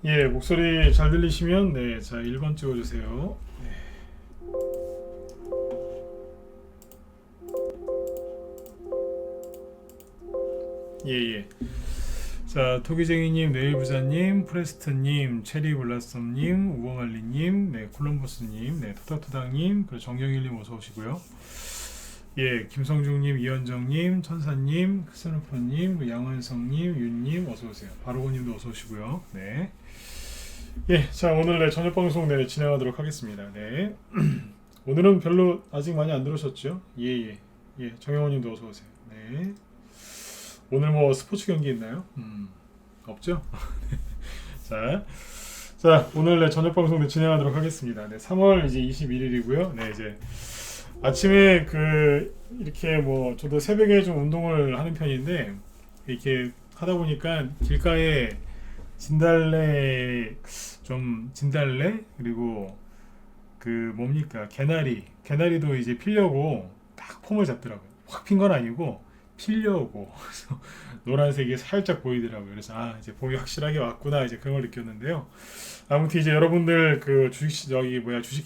예, 목소리 잘 들리시면 네, 자 1번 찍어주세요. 예, 예. 자, 토기쟁이님, 네일부자님, 프레스트님, 체리블라썸님, 우엉알리님, 네, 콜럼버스님, 네, 토닥토닥님, 그리고 정경일님 어서 오시고요. 예, 김성중님, 이현정님, 천사님, 크스노퍼님, 양원성님, 윤님 어서 오세요. 바로고님도 어서 오시고요. 네. 예, 자 오늘 네, 저녁 방송 네, 진행하도록 하겠습니다. 네. 오늘은 별로 아직 많이 안 들으셨죠? 예, 예, 예. 정영원님도 어서 오세요. 네. 오늘 뭐 스포츠 경기 있나요? 없죠? 자, 오늘 네, 저녁 방송 네, 진행하도록 하겠습니다. 네, 3월 이제 21일이고요. 네, 이제 아침에 그 이렇게 뭐 저도 새벽에 좀 운동을 하는 편인데 이렇게 하다 보니까 길가에 진달래 그리고 그 뭡니까 개나리도 이제 피려고 딱 폼을 잡더라고요. 확 핀 건 아니고 피려고 그래서 노란색이 살짝 보이더라고요. 그래서 아 이제 봄이 확실하게 왔구나 이제 그런 걸 느꼈는데요. 아무튼 이제 여러분들 그 주식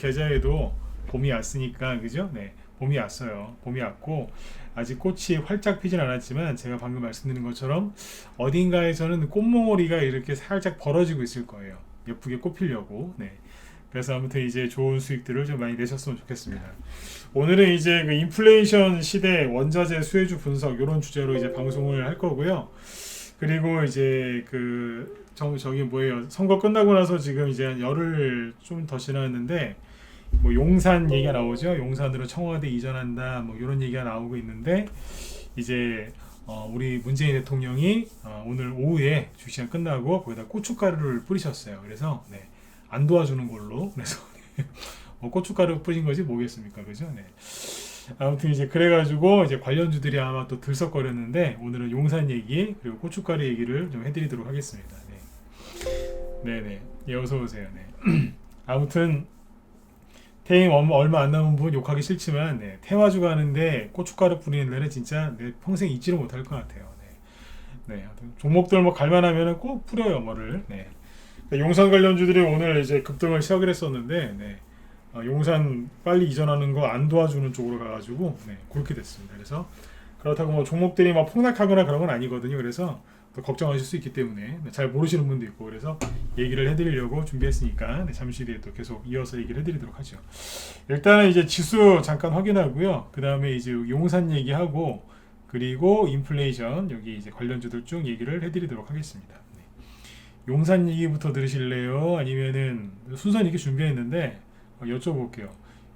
계좌에도 봄이 왔으니까 그죠? 네 봄이 왔어요. 봄이 왔고 아직 꽃이 활짝 피진 않았지만 제가 방금 말씀드린 것처럼 어딘가에서는 꽃몽오리가 이렇게 살짝 벌어지고 있을 거예요. 예쁘게 꽃 피려고. 네. 그래서 아무튼 이제 좋은 수익들을 좀 많이 내셨으면 좋겠습니다. 오늘은 이제 그 인플레이션 시대 원자재 수혜주 분석 이런 주제로 이제 방송을 할 거고요. 그리고 이제 저기 뭐예요? 선거 끝나고 나서 지금 이제 한 열흘 좀 더 지났는데 뭐 용산 얘기가 나오죠. 용산으로 청와대 이전한다. 뭐 이런 얘기가 나오고 있는데 이제 우리 문재인 대통령이 오늘 오후에 주시간 끝나고 거기다 고춧가루를 뿌리셨어요. 그래서 네, 안 도와주는 걸로 그래서 고춧가루 뿌린 거지 뭐겠습니까, 그죠? 네. 아무튼 이제 그래가지고 이제 관련주들이 아마 또 들썩거렸는데 오늘은 용산 얘기 그리고 고춧가루 얘기를 좀 해드리도록 하겠습니다. 네, 네네. 예, 어서 오세요. 네. 아무튼 퇴임 얼마 안 남은 분 욕하기 싫지만 네, 태화주 가는데 고춧가루 뿌리는 날은 진짜 내 평생 잊지를 못할 것 같아요. 네, 네, 종목들 뭐 갈만하면은 꼭 뿌려요 뭐를. 네. 그러니까 용산 관련주들이 오늘 이제 급등을 시작을 했었는데 네, 용산 빨리 이전하는 거 안 도와주는 쪽으로 가가지고 네, 그렇게 됐습니다. 그래서 그렇다고 뭐 종목들이 막 폭락하거나 그런 건 아니거든요. 그래서 또 걱정하실 수 있기 때문에 네, 잘 모르시는 분도 있고 그래서 얘기를 해드리려고 준비했으니까 네, 잠시 뒤에 또 계속 이어서 얘기를 해드리도록 하죠. 일단은 이제 지수 잠깐 확인하고요. 그 다음에 이제 용산 얘기하고 그리고 인플레이션 여기 이제 관련주들 쭉 얘기를 해드리도록 하겠습니다. 네. 용산 얘기부터 들으실래요? 아니면은 순서는 이렇게 준비했는데 여쭤볼게요.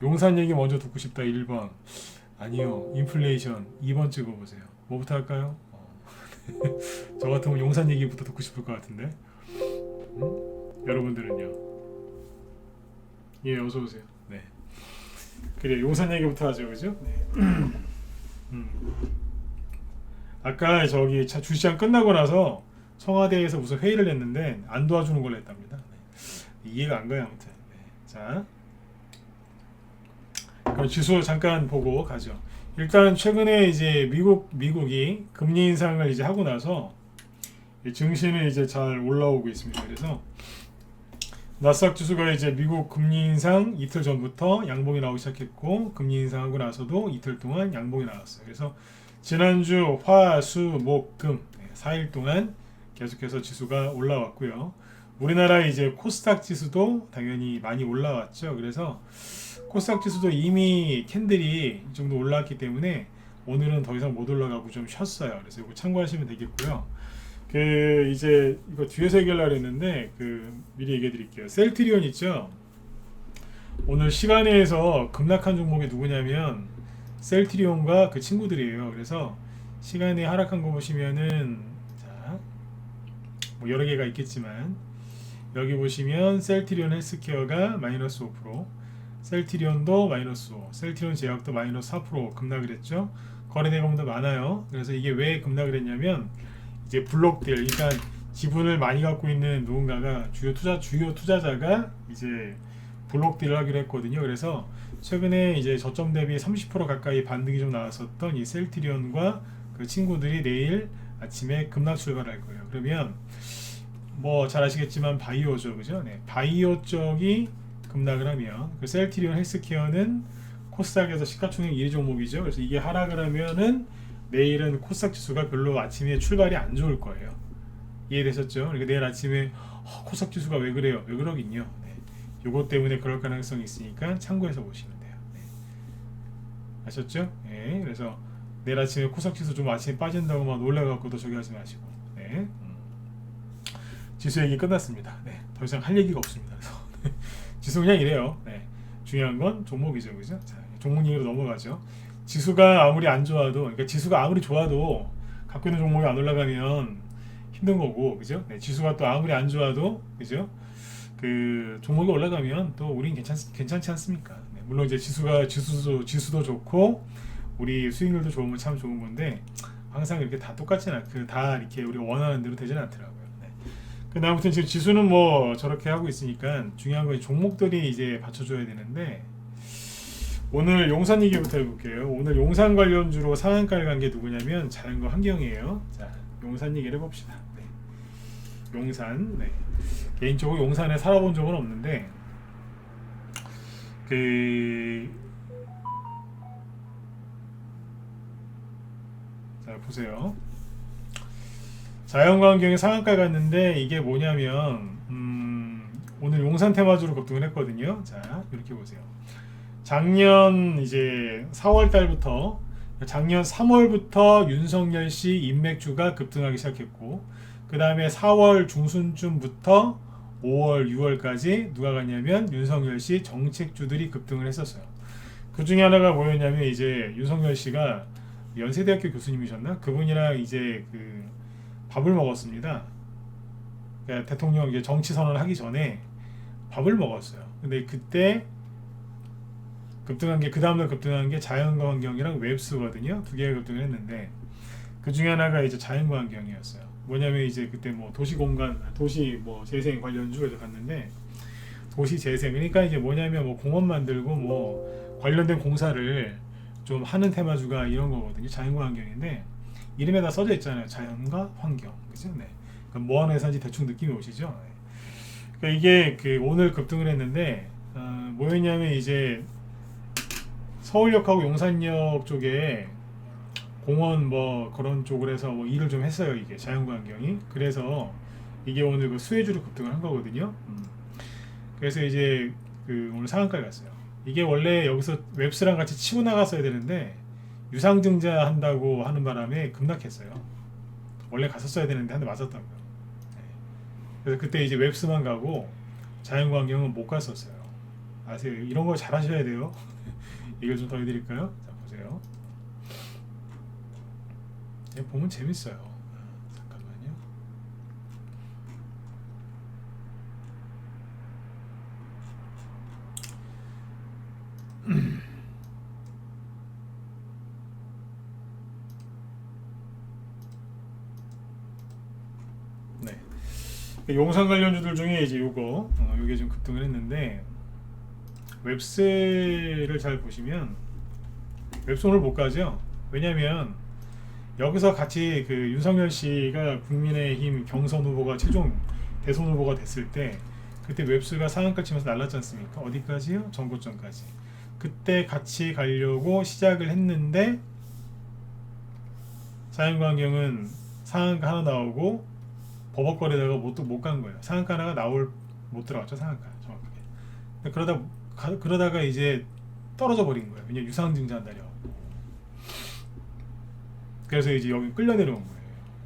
용산 얘기 먼저 듣고 싶다 1번. 아니요. 인플레이션 2번 찍어보세요. 뭐부터 할까요? 저 같으면 용산 얘기부터 듣고 싶을 것 같은데. 여러분들은요? 예, 어서 오세요. 네. 그래, 용산 얘기부터 하죠, 그죠? 네. 음. 아까 저기 주시장 끝나고 나서 청와대에서 무슨 회의를 했는데 안 도와주는 걸로 했답니다. 네. 이해가 안 가요, 아무튼. 네. 자, 그럼 지수 잠깐 보고 가죠. 일단 최근에 이제 미국이 금리 인상을 이제 하고 나서 증시는 이제 잘 올라오고 있습니다. 그래서 나스닥 지수가 이제 미국 금리 인상 이틀 전부터 양봉이 나오기 시작했고 금리 인상하고 나서도 이틀 동안 양봉이 나왔어요. 그래서 지난주 화, 수, 목, 금 4일 동안 계속해서 지수가 올라왔고요. 우리나라 이제 코스닥 지수도 당연히 많이 올라왔죠. 그래서 코스닥 지수도 이미 캔들이 이 정도 올라왔기 때문에 오늘은 더 이상 못 올라가고 좀 쉬었어요. 그래서 이거 참고하시면 되겠고요. 이제 이거 뒤에서 얘기하려고 했는데 미리 얘기해 드릴게요. 셀트리온 있죠? 오늘 시간에서 급락한 종목이 누구냐면 셀트리온과 그 친구들이에요. 그래서 시간에 하락한 거 보시면은 자, 뭐 여러 개가 있겠지만 여기 보시면 셀트리온 헬스케어가 마이너스 5%, 셀트리온도 마이너스 5, 셀트리온 제약도 마이너스 4% 급락을 했죠. 거래 대금도 많아요. 그래서 이게 왜 급락을 했냐면 이제 블록들, 그러니까 지분을 많이 갖고 있는 누군가가 주요 투자자가 이제 블록딜을 하기로 했거든요. 그래서 최근에 이제 저점 대비 30% 가까이 반등이 좀 나왔었던 이 셀트리온과 그 친구들이 내일 아침에 급락 출발할 거예요. 그러면 뭐 잘 아시겠지만 바이오죠, 그죠? 네, 바이오 쪽이 급락을 하면 그 셀트리온 헬스케어는 코스닥에서 시가총액 1위 종목이죠. 그래서 이게 하락을 하면은 내일은 코스닥 지수가 별로 아침에 출발이 안 좋을 거예요. 이해되셨죠? 그러니까 내일 아침에 코스닥 지수가 왜 그래요? 왜 그러긴요. 네. 요것 때문에 그럴 가능성이 있으니까 참고해서 보시면 돼요. 네. 아셨죠? 네. 그래서 내일 아침에 코스닥 지수 좀 아침에 빠진다고 막 놀라갖고도 저기 하지 마시고. 네. 지수 얘기 끝났습니다. 네. 더 이상 할 얘기가 없습니다. 그래서 지수 그냥 이래요. 네. 중요한 건 종목이죠, 그죠? 자, 종목 얘기로 넘어가죠. 지수가 아무리 안 좋아도, 그러니까 지수가 아무리 좋아도 갖고 있는 종목이 안 올라가면 힘든 거고, 그죠? 네, 지수가 또 아무리 안 좋아도, 그죠? 그 종목이 올라가면 또 우린 괜찮지 않습니까? 네, 물론 이제 지수도 좋고 우리 수익률도 좋으면 참 좋은 건데 항상 이렇게 다 똑같진 다 이렇게 우리가 원하는 대로 되지는 않더라고요. 네. 근데 아무튼 지금 지수는 뭐 저렇게 하고 있으니까 중요한 건 종목들이 이제 받쳐줘야 되는데. 오늘 용산 얘기부터 해볼게요. 오늘 용산 관련주로 상한가를 간 게 누구냐면 자연과 환경이에요. 자, 용산 얘기를 해봅시다. 네. 용산. 네. 개인적으로 용산에 살아본 적은 없는데 자 보세요. 자연과 환경에 상한가를 갔는데 이게 뭐냐면 오늘 용산 테마주로 급등을 했거든요. 자 이렇게 보세요. 작년 이제 4월 달부터 작년 3월부터 윤석열 씨 인맥주가 급등하기 시작했고 그 다음에 4월 중순쯤부터 5월 6월까지 누가 갔냐면 윤석열 씨 정책주들이 급등을 했었어요. 그 중에 하나가 뭐였냐면 이제 윤석열 씨가 연세대학교 교수님이셨나? 그분이랑 이제 그 밥을 먹었습니다. 그러니까 대통령 이제 정치 선언을 하기 전에 밥을 먹었어요. 근데 그때 급등한 게 그 다음날 급등한 게 자연과 환경이랑 웹스거든요. 두 개가 급등을 했는데 그 중에 하나가 이제 자연과 환경이었어요. 뭐냐면 이제 그때 뭐 도시 뭐 재생 관련주에서 갔는데 도시 재생 그러니까 이제 뭐냐면 뭐 공원 만들고 뭐 관련된 공사를 좀 하는 테마주가 이런 거거든요. 자연과 환경인데 이름에다 써져 있잖아요. 자연과 환경, 그죠? 네. 그러니까 뭐 하는 회사인지 대충 느낌이 오시죠? 네. 그러니까 이게 그 오늘 급등을 했는데 뭐였냐면 이제 서울역하고 용산역 쪽에 공원 뭐 그런 쪽을 해서 뭐 일을 좀 했어요. 이게 자연과 환경이. 그래서 이게 오늘 그 수혜주로 급등을 한 거거든요. 그래서 이제 그 오늘 상한가에 갔어요. 이게 원래 여기서 웹스랑 같이 치고 나갔어야 되는데 유상증자 한다고 하는 바람에 급락했어요. 원래 갔었어야 되는데 한 대 맞았다고요. 네. 그래서 그때 이제 웹스만 가고 자연과 환경은 못 갔었어요. 아세요? 이런 거 잘 하셔야 돼요. 이걸 좀 더 해드릴까요? 자 보세요. 보면 재밌어요. 잠깐만요. 네. 용산 관련주들 중에 이제 요게 좀 급등을 했는데 웹스를 잘 보시면 웹스 오늘 못 가죠. 왜냐면 여기서 같이 그 윤석열 씨가 국민의힘 경선 후보가 최종 대선 후보가 됐을 때 그때 웹스가 상한가 치면서 날랐지 않습니까? 어디까지요? 전고점까지. 그때 같이 가려고 시작을 했는데 자연광경은 상한가 하나 나오고 버벅거리다가 못 간 거예요. 상한가 하나가 못 들어갔죠. 상한가 정확하게. 그러다가 이제 떨어져 버린 거예요. 왜냐면 유상증자한다려. 그래서 이제 여기 끌려 내려온 거예요.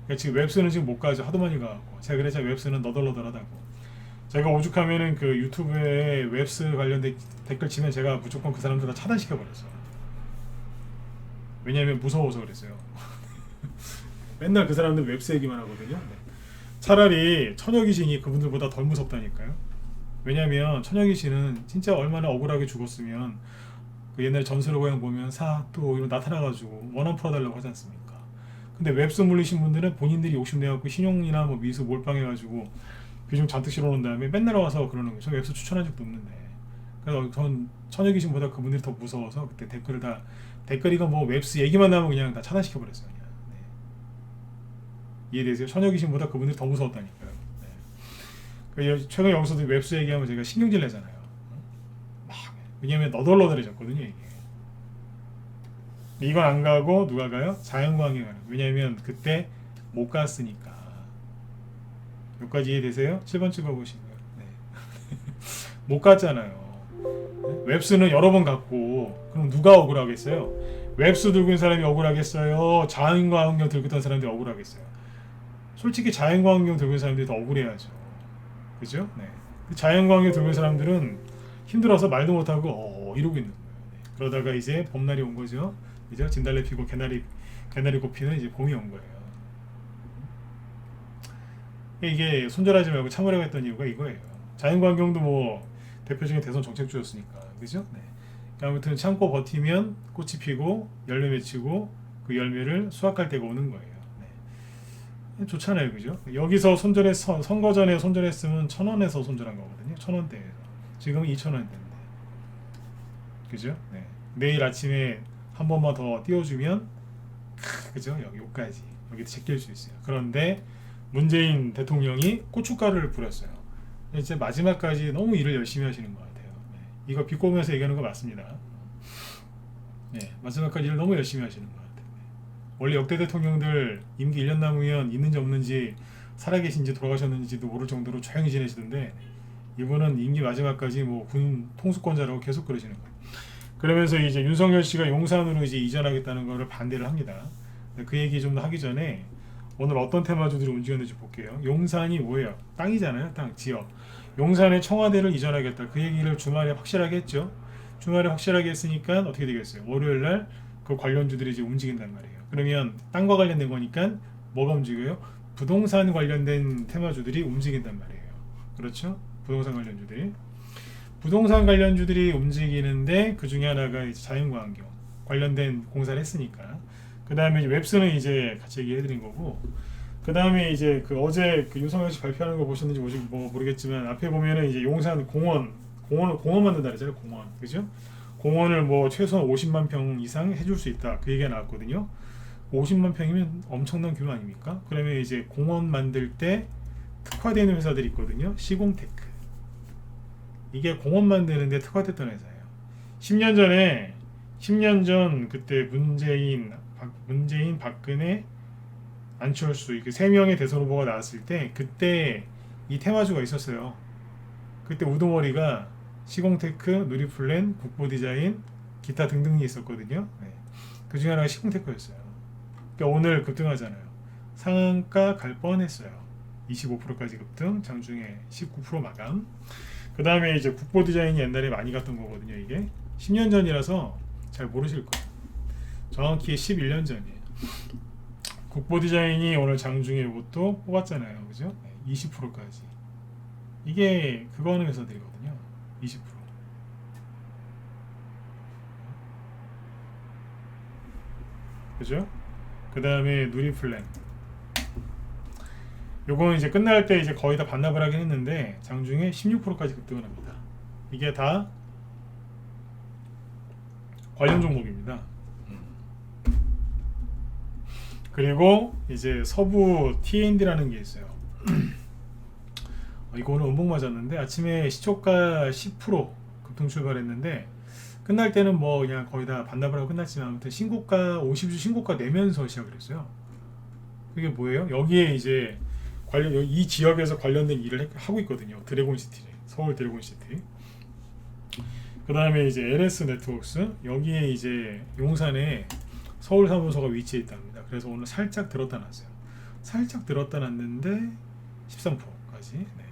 그러니까 지금 웹스는 지금 못 가죠. 하도 많이 가고. 제가 그래서 웹스는 너덜너덜하다고. 제가 오죽하면은 그 유튜브에 웹스 관련된 댓글 치면 제가 무조건 그 사람들 다 차단시켜 버렸어요. 왜냐면 무서워서 그랬어요. 맨날 그 사람들 웹스 얘기만 하거든요. 네. 차라리 천여귀신이 그분들보다 덜 무섭다니까요. 왜냐면 천여귀신은 진짜 얼마나 억울하게 죽었으면 그 옛날 전설의 고향 보면 또 이런 나타나가지고 원한 풀어달라고 하지 않습니까? 근데 웹스 물리신 분들은 본인들이 욕심내갖고 신용이나 뭐 미수 몰빵해가지고 비중 잔뜩 실어놓은 다음에 맨날 와서 그러는 거예요. 저 웹스 추천한 적도 없는데. 그래서 전 천여귀신보다 그분들이 더 무서워서 그때 댓글이가 뭐 웹스 얘기만 나오면 그냥 다 차단시켜버렸어요. 그냥. 네. 이해되세요? 천여귀신보다 그분들이 더 무서웠다니까요. 네. 최근 여기서도 웹스 얘기하면 제가 신경질 내잖아요. 막 왜냐면 너덜너덜해졌거든요 이게. 이건 안 가고 누가 가요? 자연광이 가요. 왜냐면 그때 못 갔으니까. 여기까지 이해되세요? 7번 찍어보시고요. 네. 못 갔잖아요. 웹스는 여러 번 갔고 그럼 누가 억울하겠어요? 웹스 들고 있는 사람이 억울하겠어요? 자연광경 들고 있던 사람들이 억울하겠어요? 솔직히 자연광경 들고 있는 사람들이 더 억울해야죠. 그죠? 네. 자연광경 들고 있는 사람들은 힘들어서 말도 못하고 이러고 있는 거예요. 네. 그러다가 이제 봄날이 온 거죠. 이제 진달래 피고 개나리 꽃 피는 이제 봄이 온 거예요. 이게 손절하지 말고 참으려고 했던 이유가 이거예요. 자연광경도 뭐 대표적인 대선 정책주였으니까, 그죠? 네. 아무튼 참고 버티면 꽃이 피고 열매 맺히고 그 열매를 수확할 때가 오는 거예요. 네. 좋잖아요, 그죠? 여기서 선거 전에 손절했으면 1,000원에서 손절한 거거든요. 1,000원대에서. 지금은 2,000원대인데, 그죠? 네. 내일 아침에 한 번만 더 띄워주면, 그죠? 여기까지 여기 제낄 수 있어요. 그런데 문재인 대통령이 고춧가루를 뿌렸어요. 이제 마지막까지 너무 일을 열심히 하시는 것 같아요. 네. 이거 비꼬면서 얘기하는 거 맞습니다. 네, 마지막까지 일을 너무 열심히 하시는 것 같아요. 네. 원래 역대 대통령들 임기 1년 남으면 있는지 없는지 살아계신지 돌아가셨는지도 모를 정도로 조용히 지내시던데 이분은 임기 마지막까지 뭐 군 통수권자라고 계속 그러시는 거예요. 그러면서 이제 윤석열 씨가 용산으로 이제 이전하겠다는 거를 반대를 합니다. 그 얘기 좀 더 하기 전에 오늘 어떤 테마주들이 움직였는지 볼게요. 용산이 뭐예요? 땅이잖아요. 땅, 지역. 용산에 청와대를 이전하겠다. 그 얘기를 주말에 확실하게 했죠. 주말에 확실하게 했으니까 어떻게 되겠어요? 월요일날 그 관련주들이 이제 움직인단 말이에요. 그러면 땅과 관련된 거니까 뭐가 움직여요? 부동산 관련된 테마주들이 움직인단 말이에요. 그렇죠? 부동산 관련주들이. 부동산 관련주들이 움직이는데 그 중에 하나가 이제 자연광경 관련된 공사를 했으니까. 그 다음에 웹스는 이제 같이 얘기해드린 거고, 그 다음에 이제 그 어제 그 윤석열 씨 발표하는 거 보셨는지 뭐 모르겠지만 앞에 보면은 이제 용산 공원 만든다 그랬잖아요. 공원, 그죠? 공원을 뭐 최소한 50만 평 이상 해줄 수 있다. 그 얘기가 나왔거든요. 50만 평이면 엄청난 규모 아닙니까? 그러면 이제 공원 만들 때 특화되는 회사들이 있거든요. 시공테크. 이게 공원 만드는데 특화됐던 회사예요. 10년 전 그때 문재인, 박근혜, 안철수 이렇게 세 명의 대선 후보가 나왔을 때 그때 이 테마주가 있었어요. 그때 우두머리가 시공테크, 누리플랜, 국보디자인, 기타 등등이 있었거든요. 네. 그 중에 하나가 시공테크였어요. 그러니까 오늘 급등하잖아요. 상한가 갈 뻔했어요. 25%까지 급등, 장중에 19% 마감. 그 다음에 이제 국보디자인이 옛날에 많이 갔던 거거든요. 이게 10년 전이라서 잘 모르실 거예요. 정확히 11년 전이에요. 국보디자인이 오늘 장중에 이것도 뽑았잖아요. 그죠? 20%까지. 이게 그거 하는 회사들이거든요. 20%. 그죠? 그 다음에 누리플랜. 요거는 이제 끝날 때 이제 거의 다 반납을 하긴 했는데 장중에 16%까지 급등을 합니다. 이게 다 관련 종목입니다. 그리고 이제 서부 T&D라는 게 있어요. 이거 오늘 음봉 맞았는데 아침에 시초가 10% 급등 출발했는데 끝날 때는 뭐 그냥 거의 다 반납을 하고 끝났지만 아무튼 신고가 50주 신고가 내면서 시작을 했어요. 그게 뭐예요? 여기에 이제 이 지역에서 관련된 일을 하고 있거든요. 드래곤시티, 서울 드래곤시티. 그 다음에 이제 LS 네트워크스, 여기에 이제 용산에 서울 사무소가 위치해 있답니다. 그래서 오늘 살짝 들었다 놨어요. 살짝 들었다 놨는데 13%까지. 네.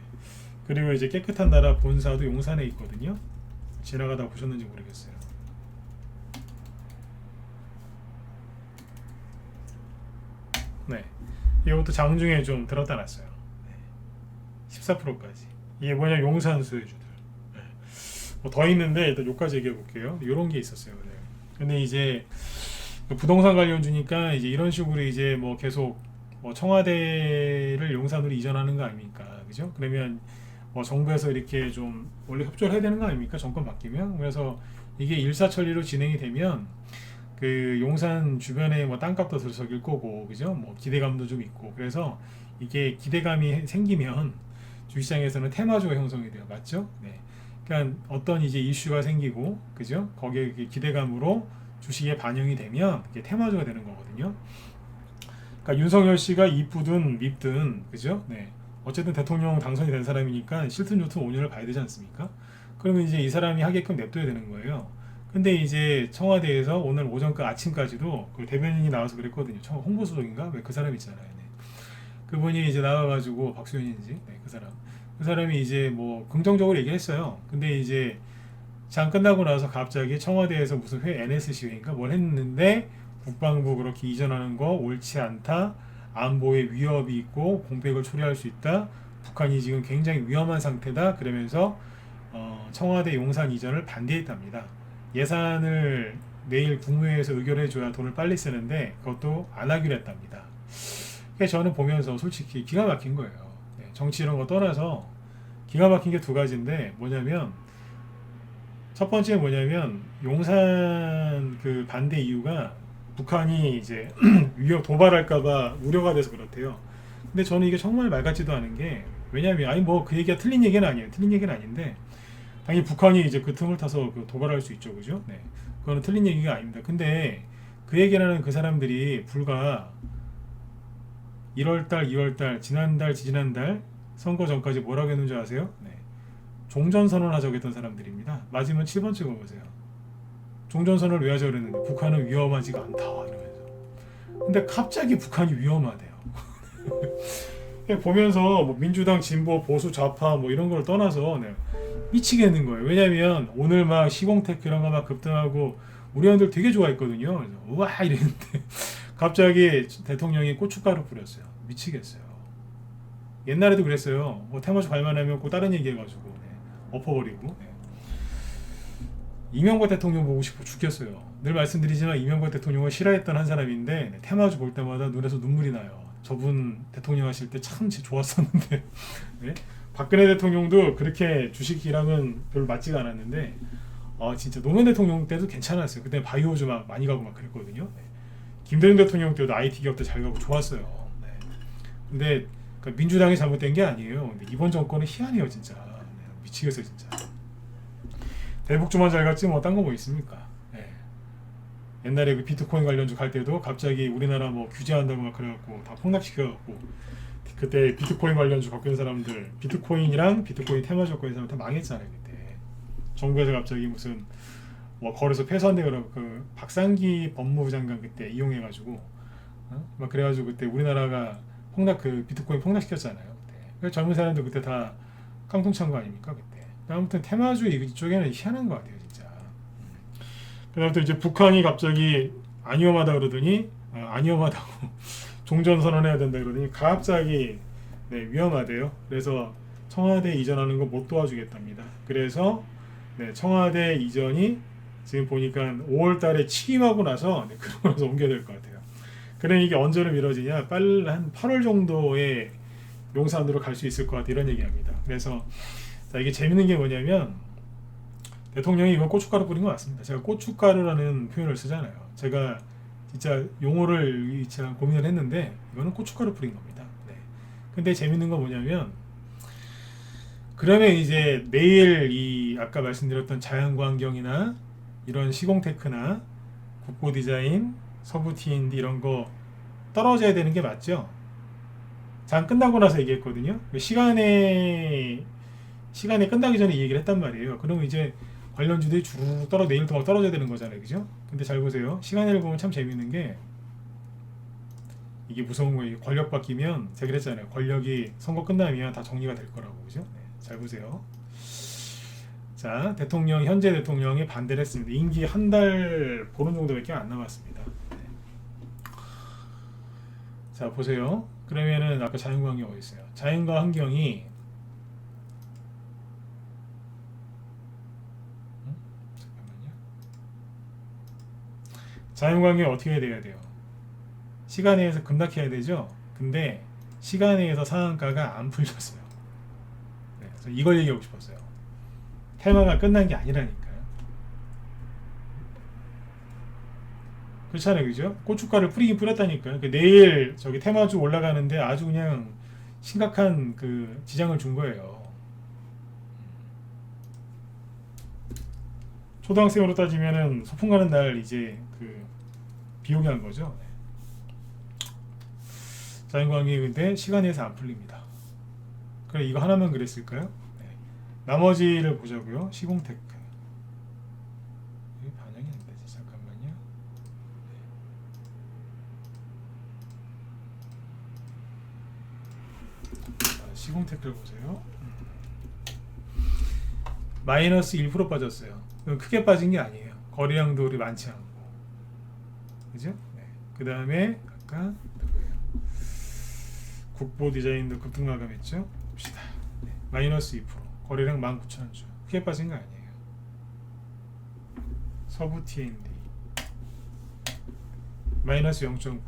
그리고 이제 깨끗한 나라 본사도 용산에 있거든요. 지나가다 보셨는지 모르겠어요. 네. 이것도 장중에 좀 들었다 놨어요. 네. 14%까지. 이게 뭐냐, 용산 수혜주들. 네. 뭐 더 있는데 일단 여기까지 얘기해 볼게요. 이런 게 있었어요. 네. 근데 이제 부동산 관련주니까 이제 이런 식으로 이제 뭐 계속 뭐 청와대를 용산으로 이전하는 거 아닙니까? 그죠? 그러면 뭐 정부에서 이렇게 좀 원래 협조를 해야 되는 거 아닙니까? 정권 바뀌면. 그래서 이게 일사천리로 진행이 되면 그 용산 주변에 뭐 땅값도 들썩일 거고, 그죠? 뭐 기대감도 좀 있고, 그래서 이게 기대감이 생기면 주식시장에서는 테마주가 형성이 돼요. 맞죠? 네. 그러니까 어떤 이제 이슈가 생기고, 그죠? 거기에 기대감으로 주식에 반영이 되면 이게 테마주가 되는 거거든요. 그러니까 윤석열 씨가 이쁘든 밉든, 그죠? 네. 어쨌든 대통령 당선이 된 사람이니까 싫든 좋든 5년을 봐야 되지 않습니까? 그러면 이제 이 사람이 하게끔 냅둬야 되는 거예요. 근데 이제 청와대에서 오늘 오전까 아침까지도 그 대변인이 나와서 그랬거든요. 홍보수석인가? 왜 그 사람 있잖아요. 네. 그분이 이제 나와가지고 박수현인지, 네, 그 사람. 그 사람이 이제 뭐 긍정적으로 얘기했어요. 근데 이제 장 끝나고 나서 갑자기 청와대에서 무슨 NSC 회의인가 뭘 했는데 국방부 그렇게 이전하는 거 옳지 않다. 안보에 위협이 있고 공백을 초래할 수 있다. 북한이 지금 굉장히 위험한 상태다. 그러면서 청와대 용산 이전을 반대했답니다. 예산을 내일 국무회의에서 의결해줘야 돈을 빨리 쓰는데 그것도 안 하기로 했답니다. 그래서 저는 보면서 솔직히 기가 막힌 거예요. 네, 정치 이런 거 떠나서 기가 막힌 게 두 가지인데 뭐냐면 첫 번째 뭐냐면 용산 그 반대 이유가 북한이 이제 위협 도발할까봐 우려가 돼서 그렇대요. 근데 저는 이게 정말 말 같지도 않은 게 왜냐면 아니 뭐 그 얘기가 틀린 얘기는 아니에요. 틀린 얘기는 아닌데 당연히 북한이 이제 그 틈을 타서 그 도발할 수 있죠, 그죠? 네, 그거는 틀린 얘기가 아닙니다. 근데 그 얘기를 하는 그 사람들이 불과 1월달, 2월달, 지난달, 지지난달 선거 전까지 뭐라고 했는지 아세요? 네. 종전선언 하자고 했던 사람들입니다. 맞으면 7번 찍어보세요. 종전선언을 왜 하자고 그랬는데 북한은 위험하지가 않다 이러면서. 근데 갑자기 북한이 위험하대요. 보면서 뭐 민주당 진보 보수 좌파 뭐 이런 걸 떠나서 네, 미치겠는 거예요. 왜냐면 오늘 막 시공테크 이런 거 막 급등하고 우리 형들 되게 좋아했거든요. 그래서 우와 이랬는데 갑자기 대통령이 고춧가루 뿌렸어요. 미치겠어요. 옛날에도 그랬어요. 뭐 테마주 갈만하면 꼭 다른 얘기 해가지고 네, 엎어버리고. 네. 이명박 대통령 보고 싶어 죽겠어요. 늘 말씀드리지만 이명박 대통령을 싫어했던 한 사람인데 네, 테마주 볼 때마다 눈에서 눈물이 나요. 저분 대통령 하실 때 참 좋았었는데 네? 박근혜 대통령도 그렇게 주식이랑은 별로 맞지가 않았는데 진짜 노무현 대통령 때도 괜찮았어요. 그때 바이오주 막 많이 가고 막 그랬거든요. 네. 김대중 대통령 때도 IT 기업도 잘 가고 좋았어요. 네. 근데 그러니까 민주당이 잘못된 게 아니에요. 근데 이번 정권은 희한해요 진짜. 네. 미치겠어요 진짜. 대북주만 잘 갔지 뭐 딴 거 뭐 있습니까? 네. 옛날에 그 비트코인 관련주 갈 때도 갑자기 우리나라 뭐 규제한다고 막 그래갖고 다 폭락시켜갖고 그때 비트코인 관련주 갖고 있는 사람들 비트코인이랑 비트코인 테마주 갖고 있는 사람 다 망했잖아요 그때. 정부에서 갑자기 무슨 뭐 거래소 폐쇄한다 그러고 그 박상기 법무부 장관 그때 이용해가지고 막 그래가지고 그때 우리나라가 그 비트코인 폭락시켰잖아요 그때. 그래서 젊은 사람들 그때 다 깡통 찬 거 아닙니까 그때. 아무튼 테마주 이쪽에는 희한한 것 같아요 진짜. 그다음부터 이제 북한이 갑자기 안 위험하다 그러더니 안 위험하다고 종전선언해야 된다 그러더니 갑자기 네, 위험하대요. 그래서 청와대 이전하는 거 못 도와주겠답니다. 그래서 네, 청와대 이전이 지금 보니까 5월달에 취임하고 나서 네, 그러고 나서 옮겨야 될 것 같아요. 그럼 이게 언제로 미뤄지냐? 빨리 한 8월 정도에 용산으로 갈 수 있을 것 같아 이런 얘기합니다. 그래서 자, 이게 재밌는 게 뭐냐면 대통령이 이건 고춧가루 뿌린 것 같습니다. 제가 고춧가루라는 표현을 쓰잖아요. 제가 진짜 용어를 제가 고민을 했는데 이거는 고춧가루 뿌린 겁니다. 네. 근데 재밌는 건 뭐냐면 그러면 이제 내일 이 아까 말씀드렸던 자연광경이나 이런 시공테크나 국보디자인, 서부 T&D 이런 거 떨어져야 되는 게 맞죠? 장 끝나고 나서 얘기했거든요. 시간에 끝나기 전에 이 얘기를 했단 말이에요. 그러면 이제 관련주들이 쭉 내일도 막 떨어져야 되는 거잖아요. 그죠? 근데 잘 보세요. 시간을 보면 참 재밌는 게 이게 무서운 거예요. 권력 바뀌면 제가 그랬잖아요. 권력이 선거 끝나면 다 정리가 될 거라고. 그죠? 네, 잘 보세요. 자, 현재 대통령이 반대를 했습니다. 임기 한 달 보름 정도밖에 안 남았습니다. 네. 자, 보세요. 그러면은 아까 자연과 환경 어디 있어요? 자연과 환경이 잠깐만요. 자연과 환경이 어떻게 돼야 돼요? 시간에 의해서 급락해야 되죠. 근데 시간에 의해서 상한가가 안 풀렸어요. 네, 그래서 이걸 얘기하고 싶었어요. 테마가 끝난 게 아니라니까요. 그렇잖아요, 그죠? 고춧가루를 뿌리긴 뿌렸다니까요. 내일 저기 테마주 올라가는데 아주 그냥 심각한 그 지장을 준 거예요. 초등학생으로 따지면은 소풍 가는 날 이제 그 비오게 한 거죠. 자연광이 근데 시간에서 안 풀립니다. 그래 이거 하나만 그랬을까요? 네. 나머지를 보자고요. 시공테크. 이게 반영이 안 되지. 잠깐만요. 자, 시공테크를 보세요. 마이너스 1% 빠졌어요. 크게 빠진 게 아니에요. 거래량도 우리 많지 않고. 그죠? 네. 그 다음에 아까 누구예요? 국보 디자인도 급등 마감했죠? 봅시다. 네. 마이너스 2%. 거래량 19,000주. 크게 빠진 거 아니에요. 서부 T&D 마이너스 0.9.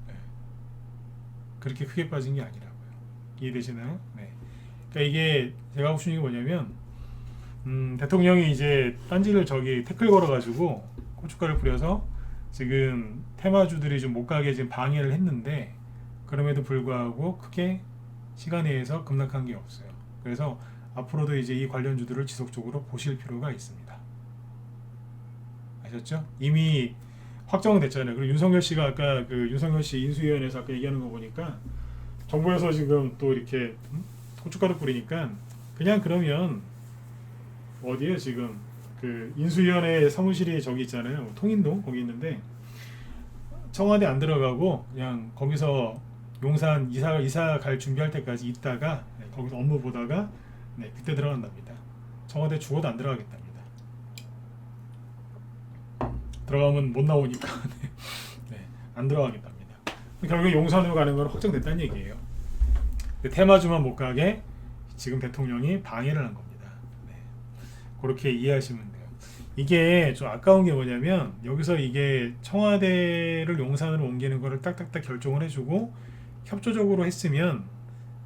네. 그렇게 크게 빠진 게 아니라고요. 이해되시나요? 네. 그러니까 이게 제가 하고 싶은 게 뭐냐면 대통령이 이제 딴지를 저기 태클 걸어가지고 고춧가루 뿌려서 지금 테마주들이 좀 못 가게 지금 방해를 했는데 그럼에도 불구하고 크게 시간에 의해서 급락한 게 없어요. 그래서 앞으로도 이제 이 관련주들을 지속적으로 보실 필요가 있습니다. 아셨죠? 이미 확정됐잖아요. 그리고 윤석열 씨가 아까 그 윤석열 씨 인수위원회에서 아까 얘기하는 거 보니까 정부에서 지금 또 이렇게 고춧가루 뿌리니까 그냥 그러면 어디에 지금 그 인수위원회 사무실이 저기 있잖아요. 통인동 거기 있는데 청와대 안 들어가고 그냥 거기서 용산 이사 갈 준비할 때까지 있다가 거기서 업무 보다가 그때 들어간답니다. 청와대 죽어도 안 들어가겠답니다. 들어가면 못 나오니까 안 들어가겠답니다. 결국 용산으로 가는 건 확정됐다는 얘기예요. 테마주만 못 가게 지금 대통령이 방해를 한 겁니다. 그렇게 이해하시면 돼요. 이게 좀 아까운 게 뭐냐면 여기서 이게 청와대를 용산으로 옮기는 거를 딱딱딱 결정을 해주고 협조적으로 했으면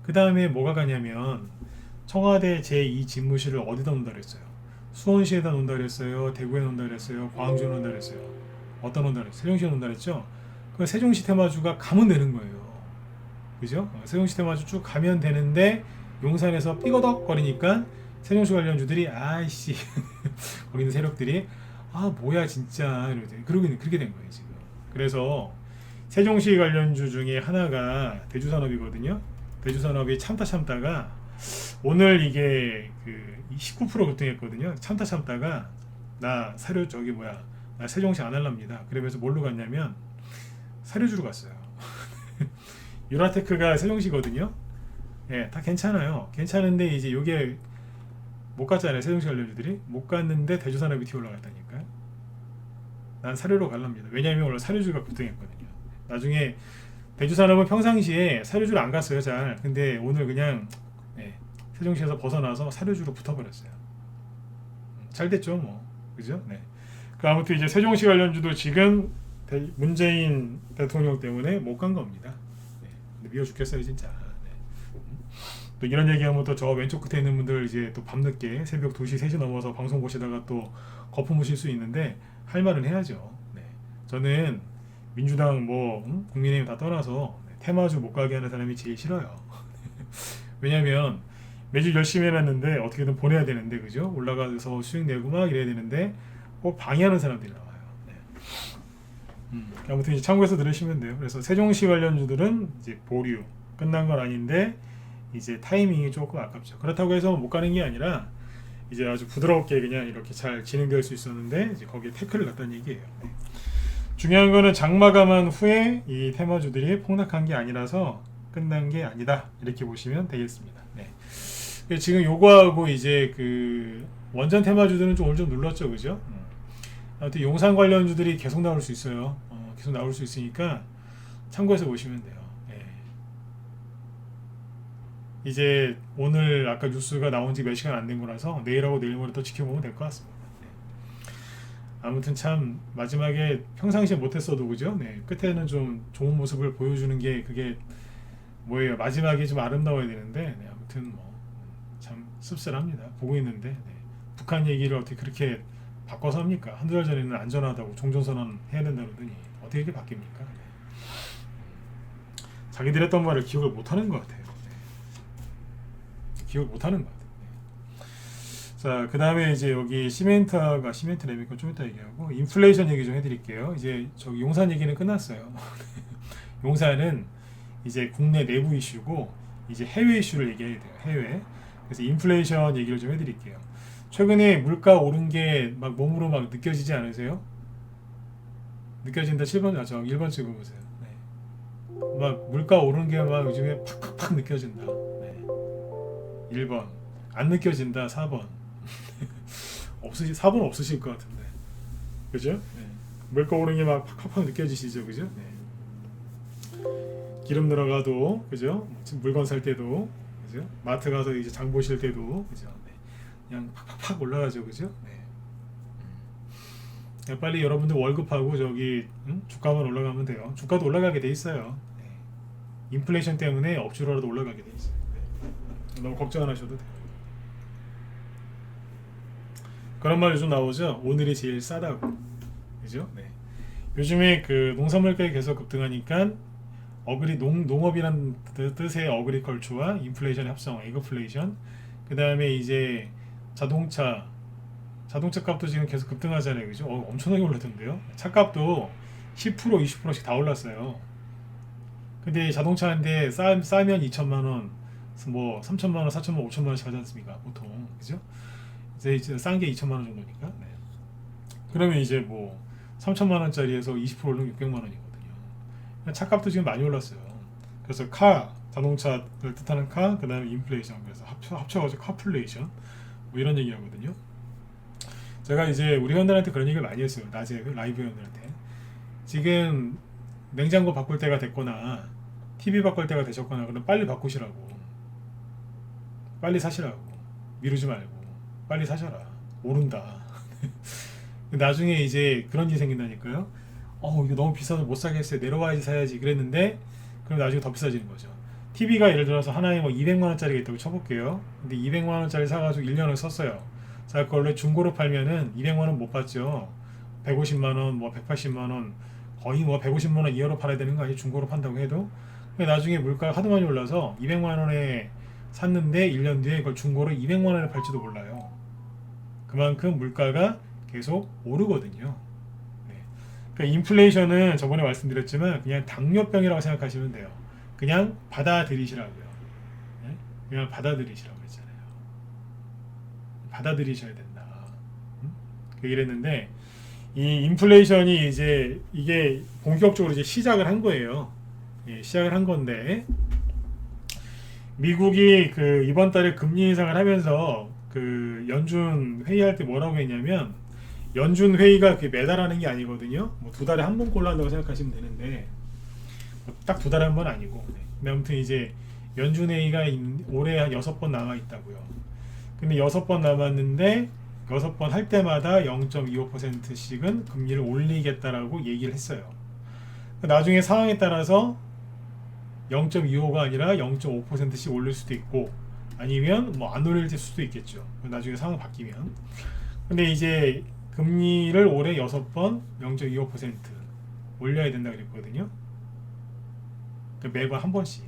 그 다음에 뭐가 가냐면 청와대 제2 집무실을 어디다 놓는다 그랬어요. 수원시에다 놓는다 그랬어요. 대구에 놓는다 그랬어요. 광주에 놓는다 그랬어요. 어디다 놓는다 그랬어요. 세종시에 놓는다 그랬죠. 그 세종시 테마주가 가면 되는 거예요. 그죠? 세종시 테마주 쭉 가면 되는데 용산에서 삐거덕 거리니까 세종시 관련주들이 아이씨 거기 있는 세력들이 아 뭐야 진짜 이러더니 그렇게 된 거예요 지금. 그래서 세종시 관련주 중에 하나가 대주산업이거든요. 대주산업이 참다가 오늘 이게 그 19% 급등했거든요. 참다가 나 사료 저기 뭐야 나 세종시 안 할랍니다. 그러면서 뭘로 갔냐면 사료주로 갔어요. 유라테크가 세종시거든요. 예, 다 괜찮아요. 괜찮은데 이제 요게 못 갔잖아요. 세종시 관련주들이 못 갔는데 대주산업이 튀어 올라갔다니까요. 난 사료로 갈랍니다. 왜냐하면 원래 사료주가 급등했거든요. 나중에 대주산업은 평상시에 사료주를 안 갔어요. 잘. 근데 오늘 그냥 세종시에서 벗어나서 사료주로 붙어버렸어요. 잘 됐죠, 뭐. 그죠? 네. 그 아무튼 이제 세종시 관련주도 지금 문재인 대통령 때문에 못 간 겁니다. 미워 죽겠어요, 진짜. 또 이런 얘기하면 또 저 왼쪽 끝에 있는 분들 이제 또 밤늦게 새벽 2시, 3시 넘어서 방송 보시다가 또 거품 무실 수 있는데 할 말은 해야죠. 저는 민주당 뭐 국민의힘 다 떠나서 테마주 못 가게 하는 사람이 제일 싫어요. 왜냐면 매주 열심히 해놨는데 어떻게든 보내야 되는데 그죠? 올라가서 수익 내고 막 이래야 되는데 꼭 방해하는 사람들이 나와요. 아무튼 이제 참고해서 들으시면 돼요. 그래서 세종시 관련주들은 이제 보류 끝난 건 아닌데 이제 타이밍이 조금 아깝죠. 그렇다고 해서 못 가는 게 아니라 이제 아주 부드럽게 그냥 이렇게 잘 진행될 수 있었는데 이제 거기에 태클을 갔다는 얘기예요. 중요한 거는 장마감한 후에 이 테마주들이 폭락한 게 아니라서 끝난 게 아니다 이렇게 보시면 되겠습니다. 지금 요거하고 이제 그 원전 테마주들은 좀 오늘 좀 눌렀죠, 그죠? 아무튼 용산 관련주들이 계속 나올 수 있어요. 계속 나올 수 있으니까 참고해서 보시면 돼요. 이제 오늘 아까 뉴스가 나온 지 몇 시간 안 된 거라서 내일하고 내일 모레 또 지켜보면 될 것 같습니다. 아무튼 참 마지막에 평상시에 못했어도 그죠? 끝에는 좀 좋은 모습을 보여주는 게 그게 뭐예요? 마지막에 좀 아름다워야 되는데 아무튼 뭐 참 씁쓸합니다. 보고 있는데 북한 얘기를 어떻게 그렇게 바꿔서 합니까? 한두 달 전에는 안전하다고 종전선언 해야 된다 그러더니 어떻게 이렇게 바뀝니까? 자기들 했던 말을 기억을 못하는 것 같아요. 기억 못하는 것 같아요. 자, 그 다음에 이제 여기 시멘트 레미건 좀 이따 얘기하고 인플레이션 얘기 좀 해드릴게요. 이제 저기 용산 얘기는 끝났어요. 용산은 이제 국내 내부 이슈고 이제 해외 이슈를 얘기해야 돼요. 해외. 그래서 인플레이션 얘기를 좀 해드릴게요. 최근에 물가 오른 게 막 몸으로 막 느껴지지 않으세요? 느껴진다. 7번, 저 1번 찍어보세요. 네. 막 물가 오른 게 막 요즘에 팍팍팍 느껴진다. 네. 1번. 안 느껴진다. 4번. 4번 없으실 것 같은데. 그죠? 네. 물가 오른 게 막 팍팍팍 느껴지시죠? 그죠? 네. 기름 들어가도, 그죠? 물건 살 때도, 그죠? 마트 가서 이제 장 보실 때도, 그죠? 네. 그냥 팍팍팍 올라가죠. 그죠? 네. 빨리 여러분들 월급하고 저기 주가만 올라가면 돼요. 주가도 올라가게 돼 있어요. 네. 인플레이션 때문에 억지로라도 올라가게 돼 있어요. 네. 너무 걱정 안 하셔도 돼요. 그런 말 요즘 나오죠. 오늘이 제일 싸다고. 그죠? 네. 요즘에 그 농산물가가 계속 급등하니까 농업이란 뜻의 어그리컬처와 인플레이션 합성, 에그플레이션. 그 다음에 이제 자동차 값도 지금 계속 급등하잖아요. 그죠? 엄청나게 올랐던데요. 차값도 10% 20%씩 다 올랐어요. 근데 자동차 한 대 싸면 2천만 원, 뭐 3천만 원, 4천만 원, 5천만 원씩 하지 않습니까? 보통. 그죠? 이제 싼 게 2천만 원 정도니까. 네. 그러면 이제 뭐 3천만 원짜리에서 20% 오르면 600만 원이거든요. 차값도 지금 많이 올랐어요. 그래서 자동차를 뜻하는 그 다음에 인플레이션, 그래서 합쳐가지고 카플레이션 뭐 이런 얘기 하거든요. 제가 이제 우리 회원들한테 그런 얘기를 많이 했어요. 낮에 라이브 회원들한테. 지금 냉장고 바꿀 때가 됐거나 TV 바꿀 때가 되셨거나 그럼 빨리 바꾸시라고. 빨리 사시라고. 미루지 말고. 빨리 사셔라. 오른다. 나중에 이제 그런 일이 생긴다니까요. 이거 너무 비싸서 못 사겠어요. 내려와야지 사야지 그랬는데 그럼 나중에 더 비싸지는 거죠. TV가 예를 들어서 하나에 뭐 200만 원짜리가 있다고 쳐볼게요. 근데 200만 원짜리 사가지고 1년을 썼어요. 자, 그걸 중고로 팔면은 200만 원 못 받죠. 150만 원, 뭐 180만 원, 거의 뭐 150만 원 이하로 팔아야 되는 거 아니에요? 중고로 판다고 해도. 나중에 물가가 하도 많이 올라서 200만 원에 샀는데 1년 뒤에 그걸 중고로 200만 원에 팔지도 몰라요. 그만큼 물가가 계속 오르거든요. 네. 그러니까 인플레이션은 저번에 말씀드렸지만 그냥 당뇨병이라고 생각하시면 돼요. 그냥 받아들이시라고요. 네? 그냥 받아들이시라고 했잖아요. 받아들이셔야 된다. 그 얘기를 했는데 이 인플레이션이 이제 이게 본격적으로 이제 시작을 한 거예요. 예, 시작을 한 건데 미국이 그 이번 달에 금리 인상을 하면서 그 연준 회의할 때 뭐라고 했냐면 연준 회의가 매달 하는 게 아니거든요. 뭐 2달에 한 번 꼴한다고 생각하시면 되는데 딱 2달에 한 번 아니고. 근데 아무튼 이제 연준 회의가 올해 한 6번 남아 있다고요. 근데 6번 남았는데 6번 할 때마다 0.25%씩은 금리를 올리겠다라고 얘기를 했어요. 나중에 상황에 따라서 0.25가 아니라 0.5%씩 올릴 수도 있고 아니면 뭐 안 올릴 수도 있겠죠. 나중에 상황 바뀌면. 근데 이제 금리를 올해 6번 0.25% 올려야 된다 그랬거든요. 그러니까 매번 한 번씩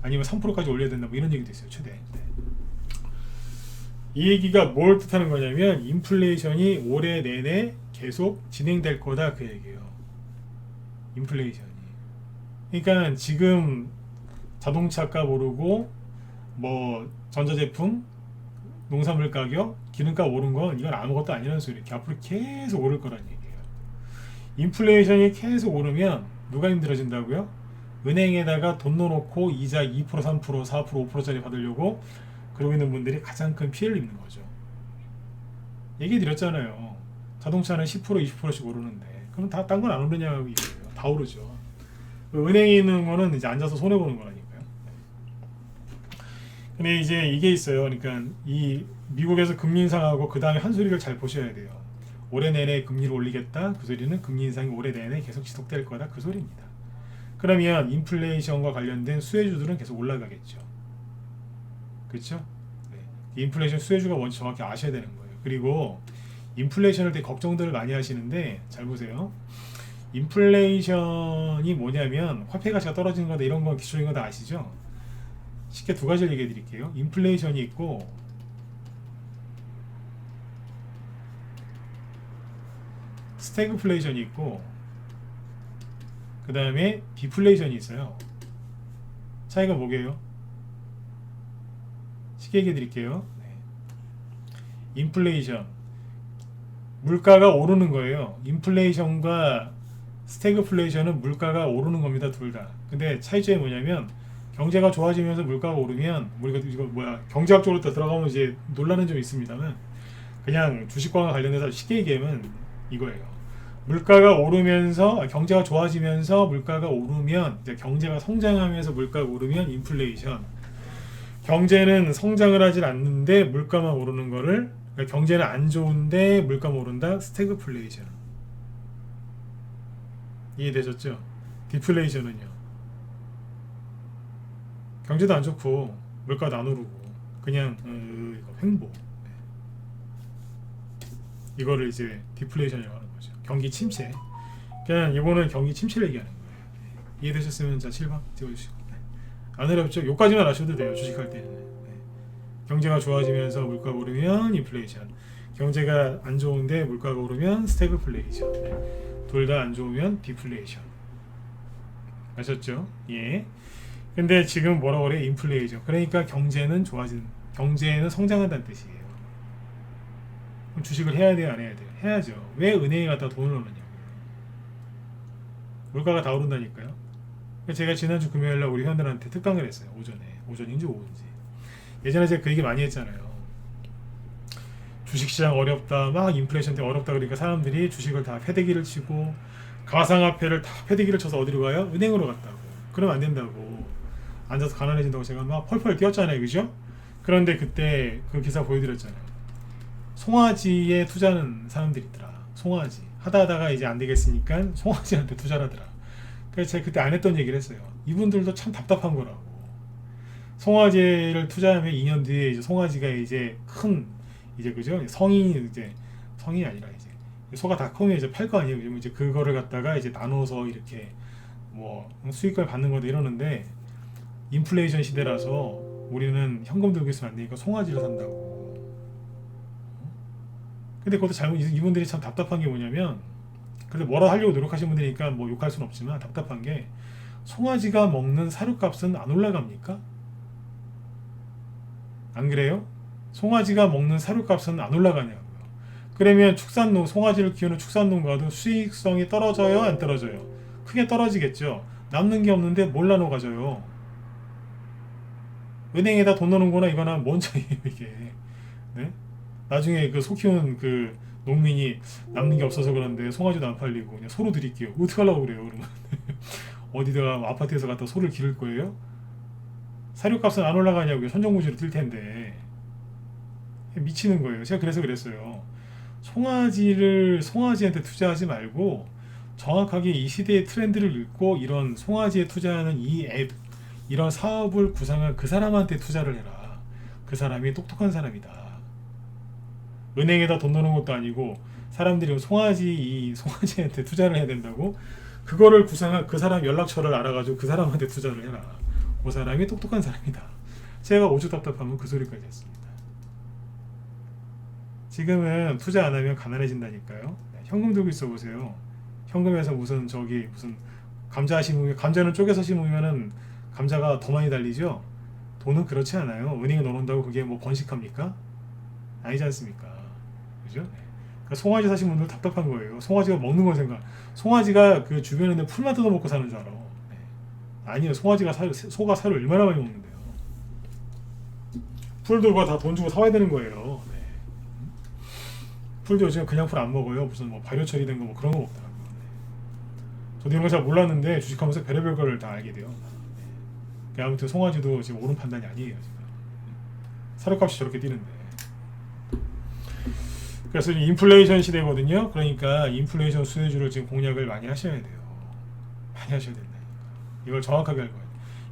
아니면 3%까지 올려야 된다 뭐 이런 얘기도 있어요. 최대. 네. 이 얘기가 뭘 뜻하는 거냐면 인플레이션이 올해 내내 계속 진행될 거다 그 얘기예요. 인플레이션이. 그러니까 지금 자동차 값 오르고 뭐 전자제품, 농산물 가격, 기름값 오른 건 이건 아무것도 아니라는 소리예요. 앞으로 계속 오를 거란 얘기예요. 인플레이션이 계속 오르면 누가 힘들어진다고요? 은행에다가 돈 넣어놓고 이자 2%, 3%, 4%, 5%짜리 받으려고 그러고 있는 분들이 가장 큰 피해를 입는 거죠. 얘기 드렸잖아요. 자동차는 10%, 20%씩 오르는데 그럼 다 딴 건 안 오르냐고 이거예요. 다 오르죠. 은행에 있는 거는 이제 앉아서 손해 보는 거라니까요. 근데 이제 이게 있어요. 그러니까 이 미국에서 금리 인상하고 그 다음에 한 소리를 잘 보셔야 돼요. 올해 내내 금리를 올리겠다. 그 소리는 금리 인상이 올해 내내 계속 지속될 거다. 그 소리입니다. 그러면 인플레이션과 관련된 수혜주들은 계속 올라가겠죠. 그렇죠? 네. 인플레이션 수혜주가 뭔지 정확히 아셔야 되는 거예요. 그리고 인플레이션을 되게 걱정들을 많이 하시는데 잘 보세요. 인플레이션이 뭐냐면 화폐 가치가 떨어지는 거다 이런 건 기초적인 거 다 아시죠? 쉽게 두 가지를 얘기해 드릴게요. 인플레이션이 있고 스태그플레이션이 있고 그 다음에 디플레이션이 있어요. 차이가 뭐게요? 쉽게 얘기해 드릴게요. 인플레이션, 물가가 오르는 거예요. 인플레이션과 스태그플레이션은 물가가 오르는 겁니다. 둘 다. 근데 차이점이 뭐냐면 경제가 좋아지면서 물가가 오르면 우리가 이거 경제학적으로 또 들어가면 이제 논란은 좀 있습니다만 그냥 주식과 관련해서 쉽게 얘기하면 이거예요. 물가가 오르면서 경제가 좋아지면서 물가가 오르면 이제 경제가 성장하면서 물가가 오르면 인플레이션. 경제는 성장을 하질 않는데 물가만 오르는 거를 그러니까 경제는 안 좋은데 물가만 오른다. 스태그플레이션. 이해되셨죠? 디플레이션은요. 경제도 안 좋고 물가도 안 오르고 그냥 이거 횡보. 이거를 이제 디플레이션이라고 하는 거죠. 경기 침체. 그냥 이거는 경기 침체를 얘기하는 거예요. 이해되셨으면 자 7번 찍어주시고. 안 어렵죠? 요까지만 아셔도 돼요. 주식할 때는. 경제가 좋아지면서 물가가 오르면 인플레이션. 경제가 안 좋은데 물가가 오르면 스태그플레이션. 둘 다 안 좋으면 디플레이션. 아셨죠? 예. 근데 지금 뭐라고 그래? 인플레이션. 그러니까 경제는 경제는 성장한다는 뜻이에요. 그럼 주식을 해야 돼요? 안 해야 돼요? 해야죠. 왜 은행에 갖다 돈을 넣느냐고요. 물가가 다 오른다니까요. 제가 지난주 금요일날 우리 회원들한테 특강을 했어요. 오전인지 오후인지. 예전에 제가 그 얘기 많이 했잖아요. 주식시장 어렵다, 막 인플레이션 때문에 어렵다 그러니까 사람들이 주식을 다 패대기를 치고 가상화폐를 다 패대기를 쳐서 어디로 가요? 은행으로 갔다고. 그러면 안 된다고. 앉아서 가난해진다고 제가 막 펄펄 뛰었잖아요. 그죠? 그런데 그때 그 기사 보여드렸잖아요. 송아지에 투자하는 사람들이 있더라. 송아지. 하다가 이제 안 되겠으니까 송아지한테 투자를 하더라. 그래서 제가 그때 안 했던 얘기를 했어요. 이분들도 참 답답한 거라고. 송아지를 투자하면 2년 뒤에 이제 송아지가 이제 큰 이제 그죠? 성인이 아니라 이제 소가 다 크면 이제 팔 거 아니에요. 그죠? 이제 그거를 갖다가 이제 나눠서 이렇게 뭐 수익을 받는 거다 이러는데 인플레이션 시대라서 우리는 현금 들고 있으면 안 되니까 송아지를 산다고. 근데 그것도 잘못 이분들이 참 답답한 게 뭐냐면 그래서 뭐라 하려고 노력하시는 분들이니까 뭐 욕할 수는 없지만 답답한 게 송아지가 먹는 사료값은 안 올라갑니까? 안 그래요? 송아지가 먹는 사료값은 안 올라가냐고요. 그러면 송아지를 키우는 축산농가도 수익성이 떨어져요? 안 떨어져요? 크게 떨어지겠죠. 남는 게 없는데 뭘 나눠 가져요? 은행에다 돈 넣는 거나 이거나 뭔 차이예요 이게. 네? 나중에 그 소 키우는 그 농민이 남는 게 없어서 그런데 송아지도 안 팔리고 그냥 소로 드릴게요. 어떻게 하려고 그래요 그러면. 어디다가 아파트에서 갖다 소를 기를 거예요? 사료값은 안 올라가냐고요. 천정부지로 뛸 텐데. 미치는 거예요. 제가 그래서 그랬어요. 송아지한테 투자하지 말고 정확하게 이 시대의 트렌드를 읽고 이런 송아지에 투자하는 이런 사업을 구상한 그 사람한테 투자를 해라. 그 사람이 똑똑한 사람이다. 은행에다 돈 넣는 것도 아니고 사람들이 송아지한테 투자를 해야 된다고 그거를 구상한 그 사람 연락처를 알아가지고 그 사람한테 투자를 해라. 그 사람이 똑똑한 사람이다. 제가 오죽 답답하면 그 소리까지 했습니다. 지금은 투자 안 하면 가난해진다니까요. 현금 들고 있어 보세요. 현금에서 무슨 감자 심으면 감자는 쪼개서 심으면은 감자가 더 많이 달리죠. 돈은 그렇지 않아요. 은행에 넣어놓는다고 그게 뭐 번식합니까? 아니지 않습니까? 그죠? 그러니까 송아지 사신 분들 답답한 거예요. 송아지가 먹는 걸 송아지가 그 주변에 있는 풀만 뜯어먹고 사는 줄 알아. 네. 아니요. 소가 살을 얼마나 많이 먹는데요. 풀도 다 돈 주고 사와야 되는 거예요. 네. 풀도 요즘 그냥 풀 안 먹어요. 무슨 뭐 발효 처리된 거 뭐 그런 거 먹더라고요. 네. 저도 이런 거 잘 몰랐는데 주식하면서 별의별 거를 다 알게 돼요. 네. 아무튼 송아지도 지금 옳은 판단이 아니에요. 지금. 사료값이 저렇게 뛰는데. 그래서 인플레이션 시대거든요. 그러니까 인플레이션 수혜주를 지금 공략을 많이 하셔야 돼요. 많이 하셔야 된다. 이걸 정확하게 알고.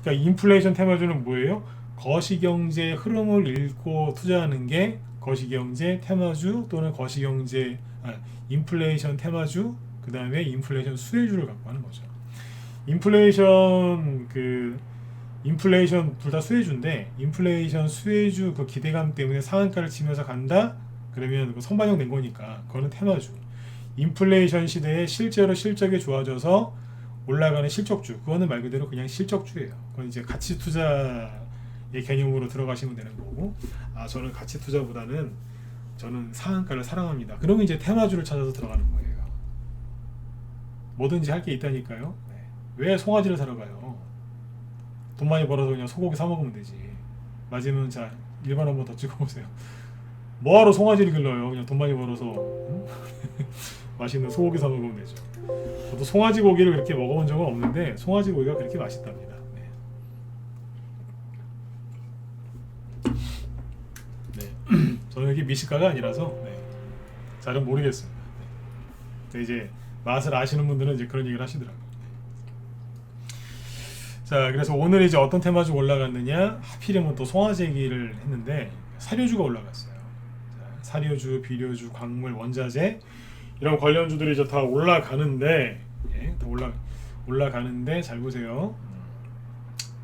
그러니까 인플레이션 테마주는 뭐예요? 거시경제 흐름을 읽고 투자하는 게 거시경제 테마주 또는 인플레이션 테마주 그 다음에 인플레이션 수혜주를 갖고 하는 거죠. 인플레이션 인플레이션 둘 다 수혜주인데 인플레이션 수혜주 그 기대감 때문에 상한가를 치면서 간다? 그러면 그 선반영 된 거니까 그거는 테마주. 인플레이션 시대에 실제로 실적이 좋아져서 올라가는 실적주, 그거는 말 그대로 그냥 실적주예요. 그건 이제 가치 투자의 개념으로 들어가시면 되는 거고, 아 저는 가치 투자보다는 저는 상한가를 사랑합니다. 그러면 이제 테마주를 찾아서 들어가는 거예요. 뭐든지 할 게 있다니까요. 네. 왜 송아지를 사러 가요? 돈 많이 벌어서 그냥 소고기 사 먹으면 되지. 맞으면 자 1번 한번 더 찍어보세요. 뭐하러 송아지를 길러요? 그냥 돈 많이 벌어서 응? 맛있는 소고기 사 먹으면 되죠. 저도 송아지 고기를 그렇게 먹어본 적은 없는데 송아지 고기가 그렇게 맛있답니다. 네. 네. 저는 이게 미식가가 아니라서 네. 잘은 모르겠습니다. 네. 근데 이제 맛을 아시는 분들은 이제 그런 얘기를 하시더라고요. 자, 그래서 오늘 이제 어떤 테마주가 올라갔느냐? 하필이면 또 송아지 얘기를 했는데 사료주가 올라갔어요. 자, 사료주, 비료주, 광물, 원자재 이런 관련주들이 이제 다 올라가는데, 예, 다 올라가는데 잘 보세요.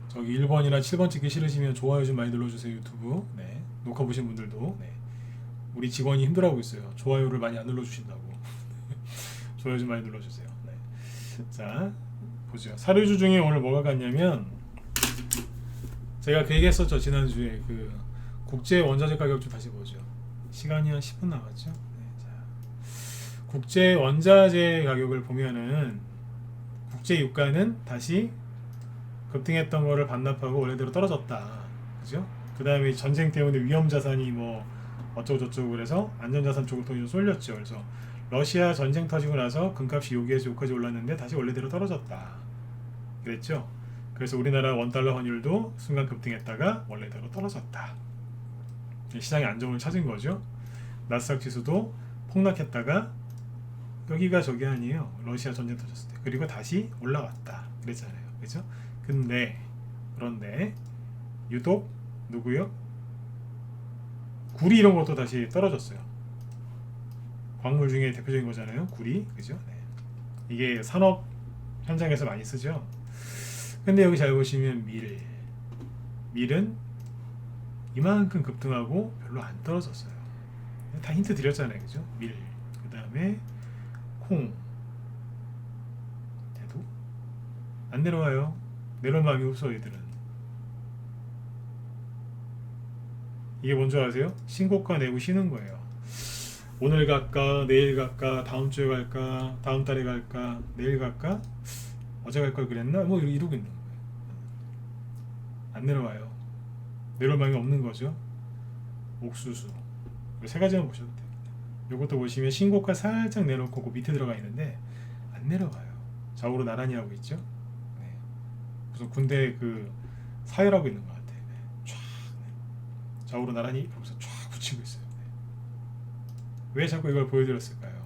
저기 1번이나 7번 찍기 싫으시면 좋아요 좀 많이 눌러주세요 유튜브. 네, 녹화 보신 분들도. 네. 우리 직원이 힘들어하고 있어요. 좋아요를 많이 안 눌러주신다고. 좋아요 좀 많이 눌러주세요. 네. 자, 보죠. 사료주 중에 오늘 뭐가 갔냐면 제가 그 얘기했었죠. 지난주에 그 국제 원자재 가격 좀 다시 보죠. 시간이 한 10분 남았죠. 네, 자, 국제 원자재 가격을 보면은 국제 유가는 다시 급등했던 거를 반납하고 원래대로 떨어졌다. 그죠? 그 다음에 전쟁 때문에 위험 자산이 뭐 어쩌고 저쩌고 그래서 안전자산 쪽으로 돈이 좀 쏠렸죠. 그래서 러시아 전쟁 터지고 나서 금값이 여기에서 여기까지 올랐는데 다시 원래대로 떨어졌다. 그랬죠? 그래서 우리나라 원달러 환율도 순간 급등했다가 원래대로 떨어졌다. 시장의 안정을 찾은 거죠. 나스닥 지수도 폭락했다가 여기가 저기 아니에요. 러시아 전쟁 터졌을 때. 그리고 다시 올라왔다. 그랬잖아요. 그죠? 그런데 유독 누구요? 구리 이런 것도 다시 떨어졌어요. 광물 중에 대표적인 거잖아요. 구리. 그죠? 네. 이게 산업 현장에서 많이 쓰죠. 근데 여기 잘 보시면 밀은 이만큼 급등하고 별로 안 떨어졌어요. 다 힌트 드렸잖아요. 그죠? 밀. 그 다음에 콩. 대도 안 내려와요. 내려올 마음이 없어 얘들은. 이게 뭔지 아세요? 신고가 내고 쉬는 거예요. 오늘 갈까, 내일 갈까, 다음 주에 갈까, 다음 달에 갈까, 내일 갈까, 어제 갈 걸 그랬나? 뭐 이러고 있는 거예요. 안 내려와요. 내려올 마음이 없는 거죠. 옥수수. 세 가지만 보셔도 돼요. 이것도 보시면 신고가 살짝 내려놓고 그 밑에 들어가 있는데 안 내려와요. 좌우로 나란히 하고 있죠. 네. 무슨 군대 그 사열하고 있는 것 같아요. 네. 쫙 네. 좌우로 나란히 보면서 쫙 붙이고 있어요. 네. 왜 자꾸 이걸 보여드렸을까요?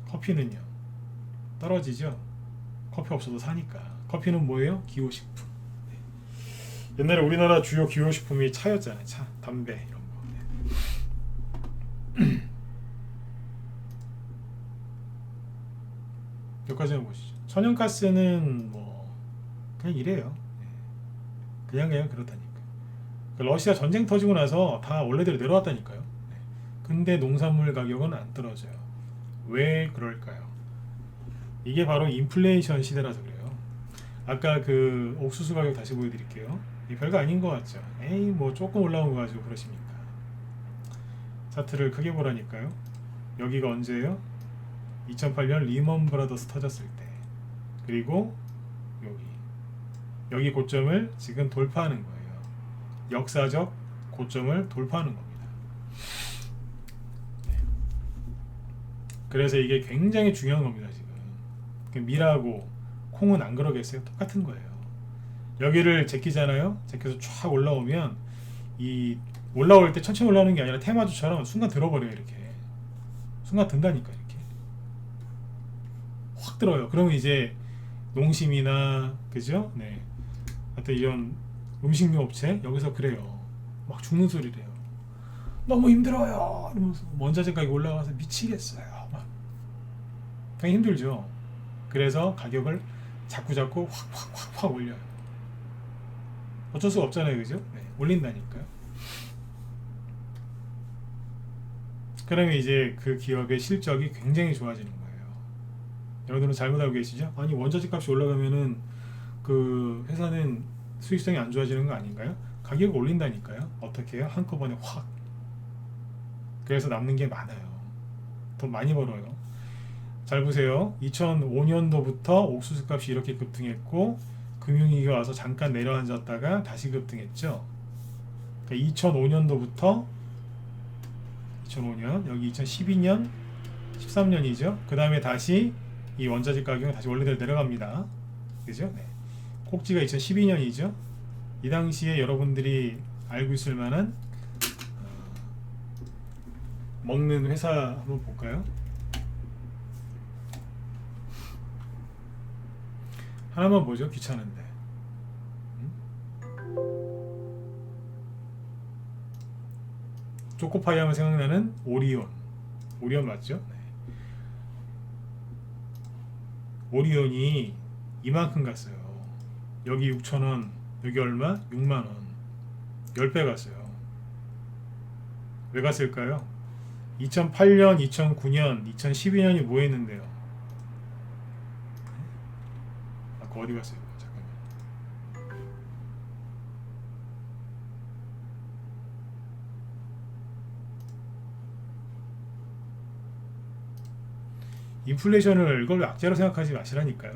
커피는요 떨어지죠. 커피 없어도 사니까. 커피는 뭐예요? 기호식품. 네. 옛날에 우리나라 주요 기호식품이 차였잖아요. 차, 담배 이런 거. 네. 여기까지만 보시죠. 천연가스는 뭐 그냥 이래요. 네. 그냥 그렇다니까. 러시아 전쟁 터지고 나서 다 원래대로 내려왔다니까요. 네. 근데 농산물 가격은 안 떨어져요. 왜 그럴까요? 이게 바로 인플레이션 시대라서 그래요. 아까 그 옥수수 가격 다시 보여드릴게요. 별거 아닌 것 같죠? 에이 뭐 조금 올라온 거 가지고 그러십니까? 차트를 크게 보라니까요. 여기가 언제예요? 2008년 리먼 브라더스 터졌을 때. 그리고 여기 고점을 지금 돌파하는 거예요. 역사적 고점을 돌파하는 겁니다. 네. 그래서 이게 굉장히 중요한 겁니다. 지금 밀하고 콩은 안 그러겠어요? 똑같은 거예요. 여기를 제끼잖아요. 제껴서 쫙 올라오면 이 올라올 때 천천히 올라오는 게 아니라 테마주처럼 순간 들어버려요. 이렇게 순간 든다니까. 이렇게 확 들어요. 그러면 이제 농심이나 그죠? 네. 하여튼 이런 음식료 업체 여기서 그래요. 막 죽는 소리래요. 너무 힘들어요. 이러면서 원자재 가격이 올라가서 미치겠어요. 막 그냥 힘들죠. 그래서 가격을 자꾸 확 올려요. 어쩔 수가 없잖아요, 그죠? 네, 올린다니까요. 그러면 이제 그 기업의 실적이 굉장히 좋아지는 거예요. 여러분들은 잘못 알고 계시죠? 아니 원자재 값이 올라가면은 그 회사는 수익성이 안 좋아지는 거 아닌가요? 가격을 올린다니까요. 어떻게 해요? 한꺼번에 확. 그래서 남는 게 많아요. 돈 많이 벌어요. 잘 보세요. 2005년도부터 옥수수 값이 이렇게 급등했고 금융위기가 와서 잠깐 내려앉았다가 다시 급등했죠. 그러니까 2005년도부터 2005년 여기 2012년 13년이죠. 그 다음에 다시 이 원자재 가격은 다시 원래대로 내려갑니다. 그죠? 네. 꼭지가 2012년이죠. 이 당시에 여러분들이 알고 있을 만한 먹는 회사 한번 볼까요? 하나만 보죠. 귀찮은데. 초코파이 하면 생각나는 오리온. 오리온 맞죠? 네. 오리온이 이만큼 갔어요. 여기 6,000원, 여기 얼마? 6만원. 10배 갔어요. 왜 갔을까요? 2008년, 2009년, 2012년이 뭐 했는데요? 아까 어디 갔어요? 잠깐만. 인플레이션을 이걸 악재로 생각하지 마시라니까요.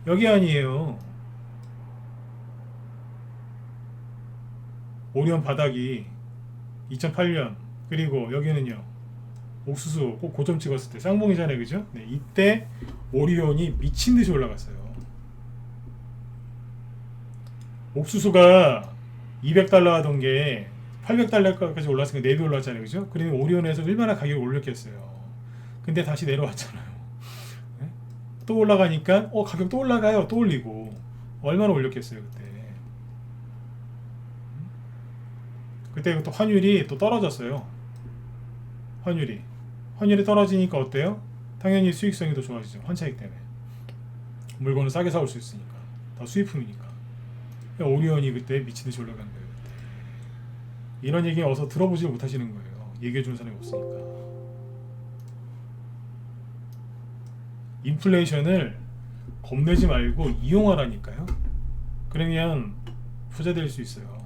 여기 아니에요. 오리온 바닥이 2008년 그리고 여기는요 옥수수 꼭 고점 찍었을 때 쌍봉이잖아요, 그죠? 네, 이때 오리온이 미친듯이 올라갔어요. 옥수수가 200달러 하던 게 800달러까지 올랐으니까 4배 올랐잖아요, 그죠? 그러면 오리온에서 얼마나 가격을 올렸겠어요. 근데 다시 내려왔잖아요. 네? 또 올라가니까 가격 또 올라가요. 또 올리고 얼마나 올렸겠어요 그때. 그때 또 환율이 또 떨어졌어요. 환율이 떨어지니까 어때요? 당연히 수익성이 더 좋아지죠. 환차익 때문에 물건을 싸게 사올 수 있으니까 다 수입품이니까. 오리온이 그때 미친듯이 올라간 거예요 그때. 이런 얘기 어서 들어보지 못하시는 거예요. 얘기해주는 사람이 없으니까. 인플레이션을 겁내지 말고 이용하라니까요. 그러면 부자 될 수 있어요.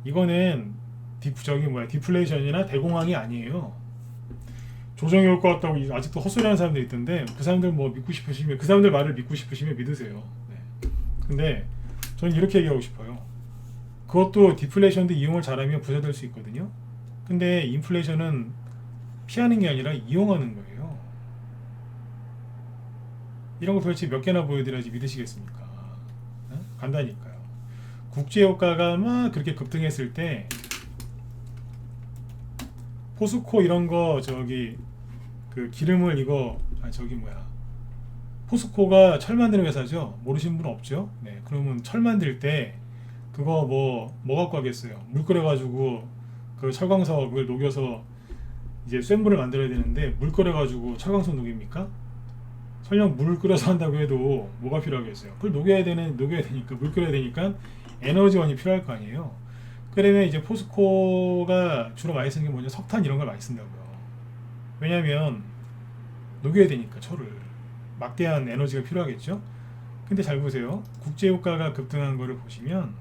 이거는 디플레이션이나 대공황이 아니에요. 조정이 올 것 같다고 아직도 헛소리하는 사람들이 있던데 그 사람들 뭐 믿고 싶으시면 그 사람들 말을 믿고 싶으시면 믿으세요. 네. 근데 저는 이렇게 얘기하고 싶어요. 그것도 디플레이션도 이용을 잘하면 부자 될 수 있거든요. 근데 인플레이션은 피하는 게 아니라 이용하는 거예요. 이런 거 도대체 몇 개나 보여드려야지 믿으시겠습니까? 네? 간다니까요. 국제유가가 막 그렇게 급등했을 때 포스코 이런 거 저기 그 기름을 포스코가 철 만드는 회사죠. 모르시는 분 없죠? 네, 그러면 철 만들 때 그거 뭐 갖고 하겠어요? 물 끓여가지고 그 철광석을 녹여서 이제 쇳물을 만들어야 되는데 물 끓여가지고 철광석 녹입니까? 설령 물 끓여서 한다고 해도 뭐가 필요하겠어요? 그걸 녹여야 되니까 물 끓여야 되니까 에너지원이 필요할 거 아니에요. 그러면 이제 포스코가 주로 많이 쓰는 게 뭐냐? 석탄 이런 걸 많이 쓴다고요. 왜냐면 녹여야 되니까 철을 막대한 에너지가 필요하겠죠. 근데 잘 보세요. 국제유가가 급등한 거를 보시면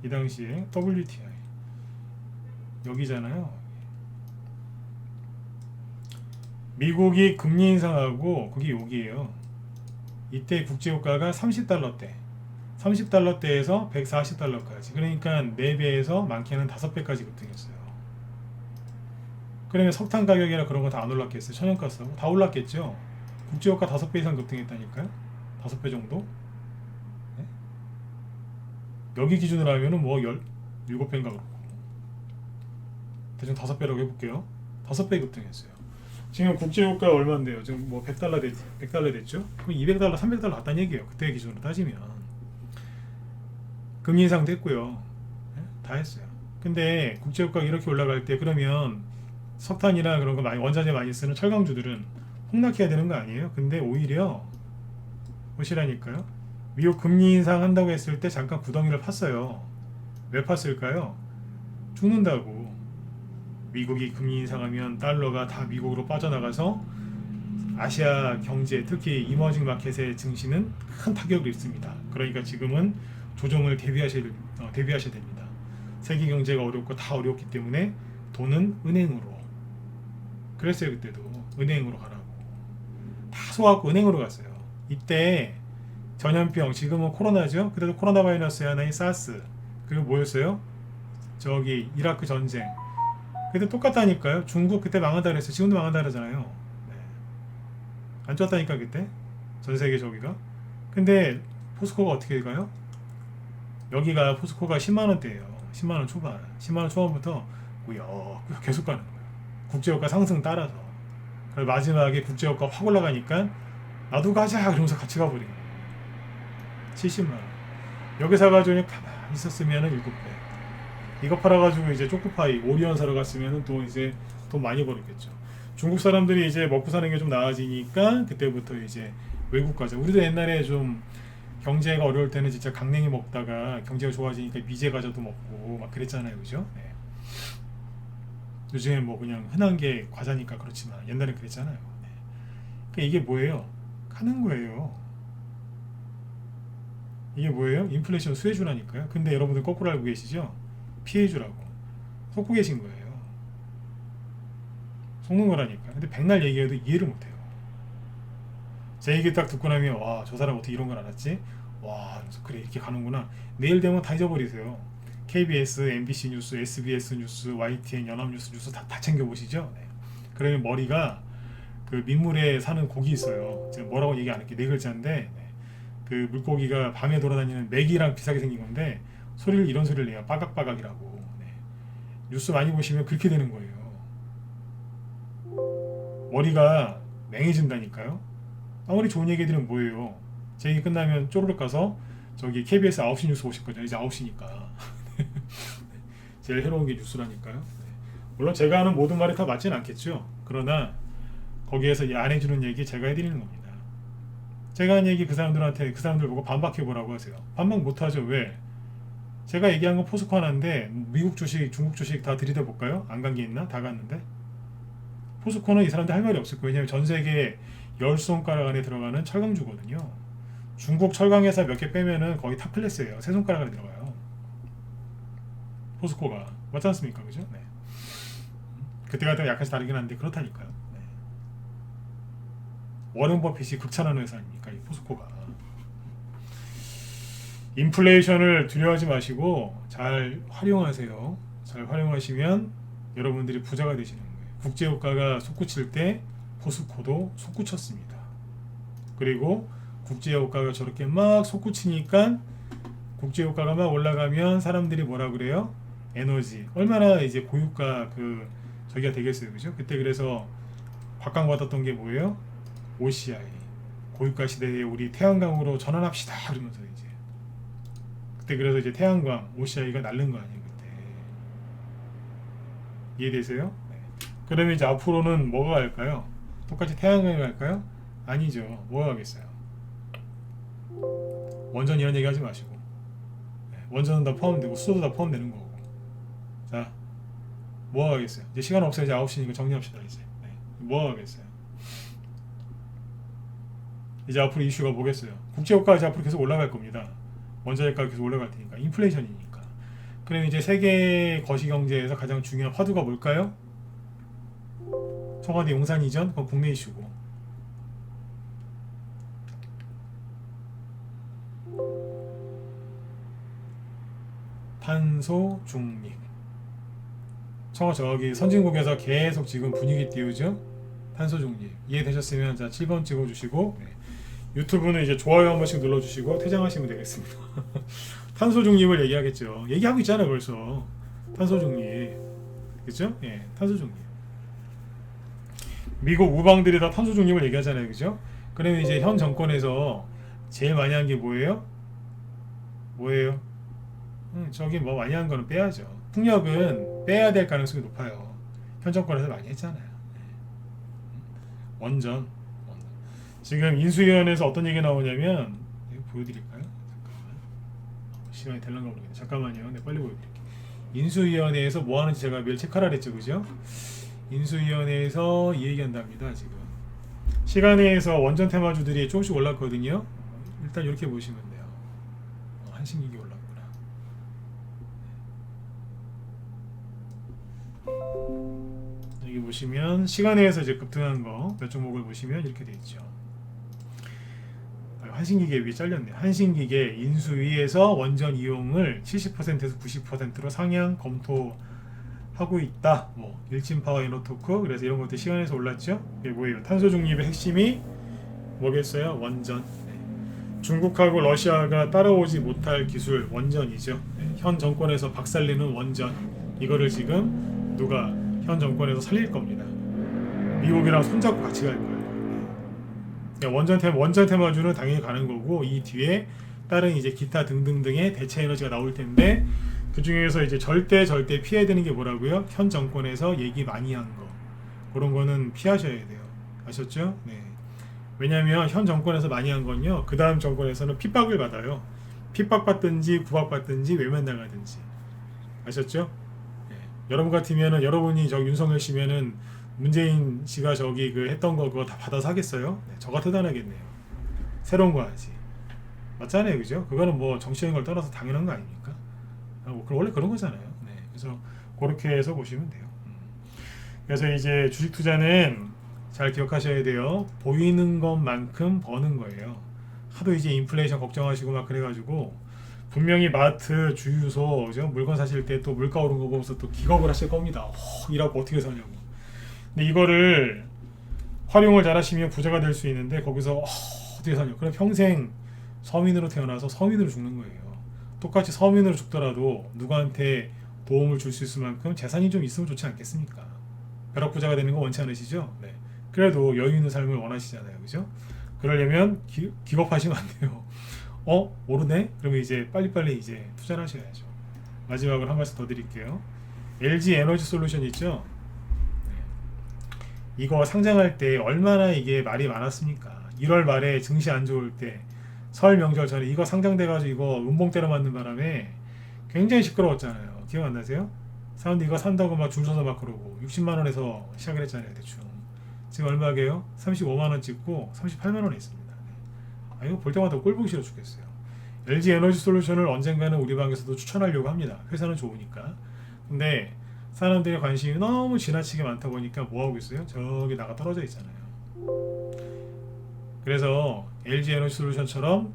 이 당시에 WTI 여기잖아요. 미국이 금리 인상하고 그게 여기에요. 이때 국제유가가 30달러대에서 140달러까지, 그러니까 4배에서 많게는 5배까지 급등했어요. 그러면 석탄 가격이나 그런 거 다 안 올랐겠어요? 천연가스하고 다 올랐겠죠. 국제유가 5배 이상 급등했다니까요. 5배 정도. 네? 여기 기준으로 하면은 뭐 17배인가 그렇고, 대충 5배라고 해볼게요. 5배 급등했어요. 지금 국제유가 얼마인데요? 지금 뭐 100달러 됐죠? 그럼 200달러, 300달러 갔다는 얘기예요. 그때 기준으로 따지면. 금리 인상도 했고요. 네? 다 했어요. 근데 국제유가가 이렇게 올라갈 때 그러면 석탄이나 그런 거 원자재 많이 쓰는 철강주들은 폭락해야 되는 거 아니에요? 근데 오히려 보시라니까요. 미국 금리 인상 한다고 했을 때 잠깐 구덩이를 팠어요. 왜 팠을까요? 죽는다고. 미국이 금리 인상하면 달러가 다 미국으로 빠져나가서 아시아 경제, 특히 이머징 마켓의 증시는 큰 타격을 입습니다. 그러니까 지금은 조정을 대비하셔야 됩니다. 세계 경제가 어렵고 다 어렵기 때문에 돈은 은행으로. 그랬어요. 그때도 은행으로 가라고. 다 소화하고 은행으로 갔어요. 이때 전염병, 지금은 코로나죠. 그때도 코로나 바이러스의 하나인 사스. 그리고 뭐였어요? 저기 이라크 전쟁. 그때 똑같다니까요. 중국 그때 망한다 그랬어요. 지금도 망한다 그러잖아요. 네. 안 좋았다니까 그때 전 세계 저기가. 근데 포스코가 어떻게 가요? 여기가 포스코가 10만 원대예요. 10만 원 초반. 10만 원 초반부터 꾸역꾸역 계속 가는 거예요. 국제유가 상승 따라서. 그래서 마지막에 국제유가 확 올라가니까 나도 가자 그러면서 같이 가버린 거예요. 70만 원. 여기 사가지고 가만히 있었으면 7배. 이거 팔아가지고 이제 초코파이 오리온 사러 갔으면 또 이제 돈 많이 벌었겠죠. 중국 사람들이 이제 먹고 사는 게 좀 나아지니까 그때부터 이제 외국 가자. 우리도 옛날에 좀 경제가 어려울 때는 진짜 강냉이 먹다가 경제가 좋아지니까 미제 과자도 먹고 막 그랬잖아요, 그죠? 네. 요즘에 뭐 그냥 흔한 게 과자니까 그렇지만 옛날엔 그랬잖아요. 네. 그러니까 이게 뭐예요? 가는 거예요. 이게 뭐예요? 인플레이션 수혜주라니까요. 근데 여러분들 거꾸로 알고 계시죠? 피해주라고 속고 계신 거예요. 속는 거라니까. 근데 백날 얘기해도 이해를 못해요. 제 얘기 딱 듣고 나면 와, 저 사람 어떻게 이런 걸 알았지? 와, 그래 이렇게 가는구나. 내일 되면 다 잊어버리세요. KBS, MBC 뉴스, SBS 뉴스, YTN, 연합뉴스 뉴스 다 챙겨보시죠. 네. 그러면 머리가 그 민물에 사는 고기 있어요. 제가 뭐라고 얘기 안 할게요. 네 글자인데 네. 그 물고기가 밤에 돌아다니는 메기랑 비슷하게 생긴 건데 소리를 이런 소리를 내요. 빠각빠각이라고. 네. 뉴스 많이 보시면 그렇게 되는 거예요. 머리가 맹해진다니까요. 아무리 좋은 얘기들은 뭐예요. 제 얘기 끝나면 쪼르륵 가서 저기 KBS 9시 뉴스 보실 거죠. 이제 9시니까. 제일 해로운 게 뉴스라니까요. 네. 물론 제가 하는 모든 말이 다 맞진 않겠죠. 그러나 거기에서 안 해주는 얘기 제가 해드리는 겁니다. 제가 한 얘기 그 사람들한테 그 사람들 보고 반박해 보라고 하세요. 반박 못하죠. 왜? 제가 얘기한 건 포스코 하나인데 미국 주식, 중국 주식 다 들이대 볼까요? 안 간 게 있나? 다 갔는데 포스코는 이 사람들 할 말이 없을 거예요. 왜냐하면 전 세계 10손가락 안에 들어가는 철강주거든요. 중국 철강 회사 몇 개 빼면은 거의 탑 클래스예요. 세 손가락 안에 들어가요. 포스코가 맞지 않습니까? 그죠? 네. 그때가 약간 다르긴 한데 그렇다니까요. 네. 워렌 버핏이 극찬하는 회사 아닙니까? 이 포스코가. 인플레이션을 두려워하지 마시고 잘 활용하세요. 잘 활용하시면 여러분들이 부자가 되시는 거예요. 국제유가가 솟구칠 때 포스코도 솟구쳤습니다. 그리고 국제유가가 저렇게 막 솟구치니까 국제유가가 막 올라가면 사람들이 뭐라 그래요? 에너지 얼마나 이제 고유가 그 저기가 되겠어요, 그죠? 그때 그래서 박강받았던 게 뭐예요? OCI 고유가 시대에 우리 태양광으로 전환합시다 그러면서 이제 그때 그래서 이제 태양광 OCI가 날른 거 아니에요 그때. 이해되세요? 네. 그러면 이제 앞으로는 뭐가 갈까요? 똑같이 태양광이 갈까요? 아니죠. 뭐가 가겠어요? 원전 이런 얘기 하지 마시고 네. 원전은 다 포함되고 수소도 다 포함되는 거고. 자, 뭐가 가겠어요? 이제 시간 없어요. 이제 9시니까 정리합시다 이제. 네. 뭐가 가겠어요? 이제 앞으로 이슈가 뭐겠어요? 국제유가가 이제 앞으로 계속 올라갈 겁니다. 원자재가가 계속 올라갈 테니까 인플레이션이니까. 그럼 이제 세계 거시경제에서 가장 중요한 화두가 뭘까요? 청와대 용산 이전? 그건 국내 이슈고. 탄소 중립. 저기 선진국에서 계속 지금 분위기 띄우죠? 탄소 중립. 이해되셨으면 자 7번 찍어주시고 네. 유튜브는 이제 좋아요 한 번씩 눌러주시고 퇴장하시면 되겠습니다. 탄소 중립을 얘기하겠죠. 얘기하고 있잖아요 벌써. 탄소 중립. 그죠? 예, 탄소 중립. 미국 우방들이 다 탄소 중립을 얘기하잖아요. 그죠? 그러면 이제 현 정권에서 제일 많이 한 게 뭐예요? 뭐예요? 저기 뭐 많이 한 거는 빼야죠. 풍력은 빼야 될 가능성이 높아요. 현 정권에서 많이 했잖아요. 원전. 지금 인수위원회에서 어떤 얘기 나오냐면 이거 보여드릴까요? 잠깐만. 시간이 될런가 모르겠네. 잠깐만요. 네, 빨리 보여드릴게요. 인수위원회에서 뭐 하는지 제가 매일 체크하라 그랬죠, 그죠? 인수위원회에서 이 얘기한답니다. 지금 시간에서 원전 테마주들이 조금씩 올랐거든요. 일단 이렇게 보시면 돼요. 한신기계 올랐구나. 여기 보시면 시간에서 이제 급등한 거 몇 종목을 보시면 이렇게 돼 있죠. 한신기계 위에 잘렸네. 한신기계 인수위에서 원전 이용을 70%에서 90%로 상향 검토하고 있다. 뭐 일진파워 에너토크 그래서 이런 것들 시간에서 올랐죠. 이게 뭐예요? 탄소 중립의 핵심이 뭐겠어요? 원전. 중국하고 러시아가 따라오지 못할 기술 원전이죠. 현 정권에서 박살내는 원전 이거를 지금 누가 현 정권에서 살릴 겁니다. 미국이랑 손잡고 같이 갈 거예요. 원전 테마주는 당연히 가는 거고 이 뒤에 다른 이제 기타 등등등의 대체 에너지가 나올 텐데 그 중에서 이제 절대 피해야 되는 게 뭐라고요? 현 정권에서 얘기 많이 한 거 그런 거는 피하셔야 돼요. 아셨죠? 네. 왜냐하면 현 정권에서 많이 한 건요 그 다음 정권에서는 핍박을 받아요. 핍박받든지 구박받든지 외면당하든지. 아셨죠? 네. 여러분 같으면은 여러분이 저 윤석열 씨면은 문재인 씨가 저기 그 했던 거 그거 다 받아서 하겠어요? 네, 저 같아도 안 하겠네요. 새로운 거 하지. 맞잖아요, 그죠? 그거는 뭐 정치적인 걸 떠나서 당연한 거 아닙니까? 원래 그런 거잖아요. 네, 그래서 그렇게 해서 보시면 돼요. 그래서 이제 주식 투자는 잘 기억하셔야 돼요. 보이는 것만큼 버는 거예요. 하도 이제 인플레이션 걱정하시고 막 그래가지고 분명히 마트, 주유소, 그죠? 물건 사실 때 또 물가 오른 거 보면서 또 기겁을 하실 겁니다. 일하고 어떻게 사냐고. 근데 이거를 활용을 잘 하시면 부자가 될 수 있는데 거기서 어떻게 사냐. 그럼 평생 서민으로 태어나서 서민으로 죽는 거예요. 똑같이 서민으로 죽더라도 누구한테 도움을 줄 수 있을 만큼 재산이 좀 있으면 좋지 않겠습니까? 벼락부자가 되는 거 원치 않으시죠? 네. 그래도 여유 있는 삶을 원하시잖아요. 그죠? 그러려면 기겁하시면 안 돼요. 오르네? 그러면 이제 빨리빨리 이제 투자를 하셔야죠. 마지막으로 한 말씀 더 드릴게요. LG 에너지 솔루션 있죠? 이거 상장할 때 얼마나 이게 말이 많았습니까? 1월 말에 증시 안 좋을 때 설 명절 전에 이거 상장돼가지고 이거 음봉 때려 맞는 바람에 굉장히 시끄러웠잖아요. 기억 안 나세요? 사람들이 이거 산다고 막 줄 서서 막 그러고 60만원에서 시작을 했잖아요. 대충 지금 얼마게요? 35만원 찍고 38만원에 있습니다. 이거 볼 때마다 꼴 보기 싫어 죽겠어요. LG 에너지 솔루션을 언젠가는 우리 방에서도 추천하려고 합니다. 회사는 좋으니까. 근데 사람들의 관심이 너무 지나치게 많다 보니까 뭐하고 있어요? 저기 나가 떨어져 있잖아요. 그래서 LG 에너지 솔루션처럼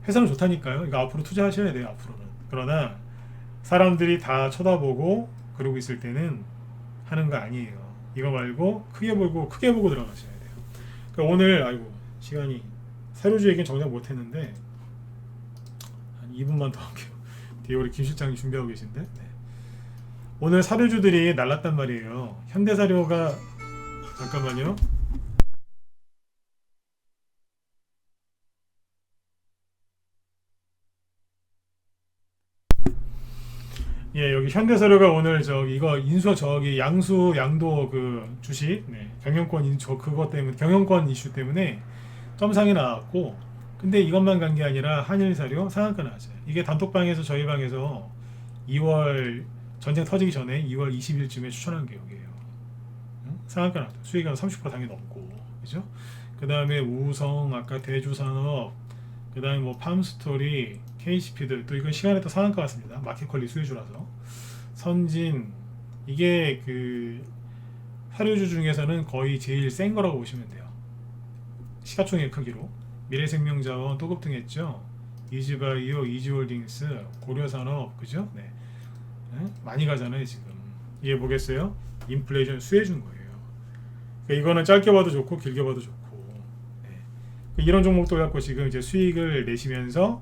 회사는 좋다니까요. 이거 앞으로 투자하셔야 돼요. 앞으로는. 그러나 사람들이 다 쳐다보고 그러고 있을 때는 하는 거 아니에요. 이거 말고 크게 보고 들어가셔야 돼요. 그러니까 오늘 시간이 세로주 얘기는 정작 못했는데 한 2분만 더 할게요. 뒤에 우리 김 실장이 준비하고 계신데 네. 오늘 사료주들이 날랐단 말이에요. 현대사료가 잠깐만요. 예, 여기 현대사료가 오늘 이거 인수 양도 그 주식 경영권 그것 때문에 경영권 이슈 때문에 점상이 나왔고 근데 이것만 간 게 아니라 한일사료 상한가 나왔어요. 이게 단톡방에서 저희 방에서 2월 전쟁 터지기 전에 2월 20일쯤에 추천한 게 여기에요. 상한가 나왔죠. 수익은 30% 당연히 넘고 그죠? 그 다음에 우성 아까 대주산업 그 다음에 뭐 팜스토리 KCP들 또 이건 시간에 또 상한가 같습니다. 마켓컬리 수혜주라서 선진 이게 그 사료주 중에서는 거의 제일 센 거라고 보시면 돼요. 시가총액 크기로 미래생명자원 또 급등했죠. 이지바이오, 이지홀딩스, 고려산업 그죠? 네. 많이 가잖아요 지금. 이게 뭐겠어요? 인플레이션 수혜준 거예요. 그러니까 이거는 짧게 봐도 좋고 길게 봐도 좋고 이런 종목들 갖고 지금 이제 수익을 내시면서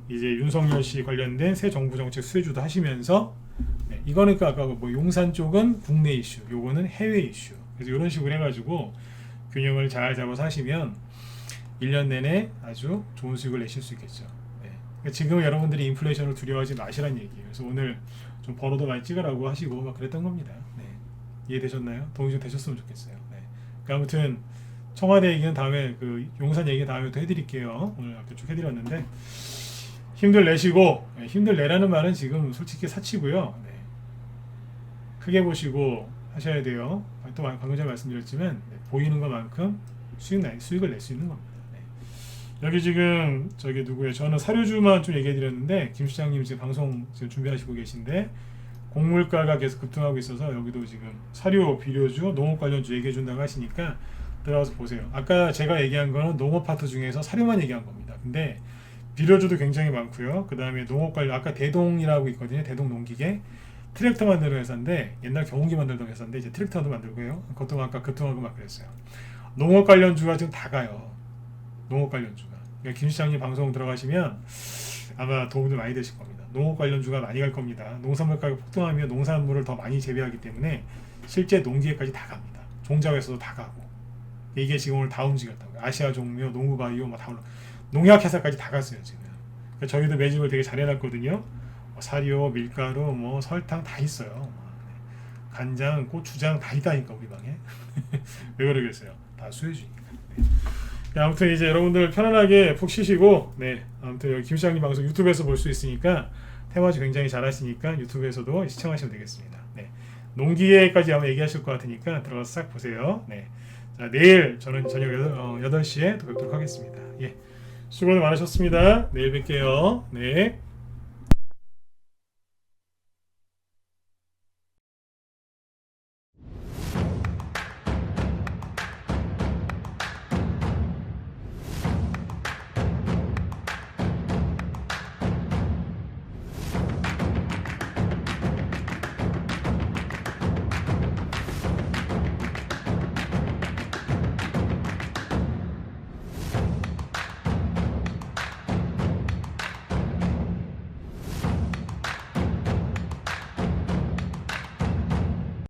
이제 윤석열 씨 관련된 새 정부 정책 수혜주도 하시면서 이거는 아까 뭐 용산 쪽은 국내 이슈, 요거는 해외 이슈. 그래서 이런 식으로 해가지고 균형을 잘 잡아서 하시면 1년 내내 아주 좋은 수익을 내실 수 있겠죠. 그러니까 지금 여러분들이 인플레이션을 두려워하지 마시라는 얘기예요. 그래서 오늘 좀 번호도 많이 찍으라고 하시고 막 그랬던 겁니다. 이해되셨나요? 도움이 좀 되셨으면 좋겠어요. 그러니까 아무튼 청와대 얘기는 다음에 그 용산 얘기 다음에 또 해드릴게요. 오늘 이렇게 쭉 해드렸는데 힘들 내시고 힘들 내라는 말은 지금 솔직히 사치고요. 네. 크게 보시고 하셔야 돼요. 또 방금 전에 말씀드렸지만 보이는 것만큼 수익을 낼 수 있는 겁니다. 네. 여기 지금 저기 누구예요? 저는 사료주만 좀 얘기해드렸는데 김 시장님 지금 방송 지금 준비하시고 계신데 곡물가가 계속 급등하고 있어서 여기도 지금 사료, 비료주, 농업 관련주 얘기해준다고 하시니까 들어가서 보세요. 아까 제가 얘기한 거는 농업 파트 중에서 사료만 얘기한 겁니다. 근데 비료주도 굉장히 많고요. 그 다음에 농업 관련 아까 대동이라고 있거든요. 대동 농기계 트랙터 만드는 회사인데 옛날 경운기 만들던 회사인데 이제 트랙터도 만들고요. 그것도 아까 급등하고 막 그랬어요. 농업 관련주가 지금 다 가요. 농업 관련주가. 그러니까 김 시장님 방송 들어가시면 아마 도움도 많이 되실 겁니다. 농업 관련주가 많이 갈 겁니다. 농산물 가격 폭등하면 농산물을 더 많이 재배하기 때문에 실제 농기계까지 다 갑니다. 종자회사도 다 가고 이게 지금 오늘 다 움직였다고요. 아시아 종묘, 농구바이오 다 올라. 농약회사까지 다 갔어요 지금. 그러니까 저희도 매집을 되게 잘 해놨거든요. 사료, 밀가루, 설탕 다 있어요. 간장, 고추장 다 있다니까 우리 방에. 왜 그러겠어요? 다 수혜주니까. 네, 아무튼 이제 여러분들 편안하게 푹 쉬시고, 네, 아무튼 여기 김 시장님 방송 유튜브에서 볼 수 있으니까 테마주 굉장히 잘하시니까 유튜브에서도 시청하시면 되겠습니다. 네, 농기계까지 아마 얘기하실 것 같으니까 들어가서 싹 보세요. 네, 자 내일 저는 저녁 8시에 또 뵙도록 하겠습니다. 예, 수고 많으셨습니다. 내일 뵐게요. 네.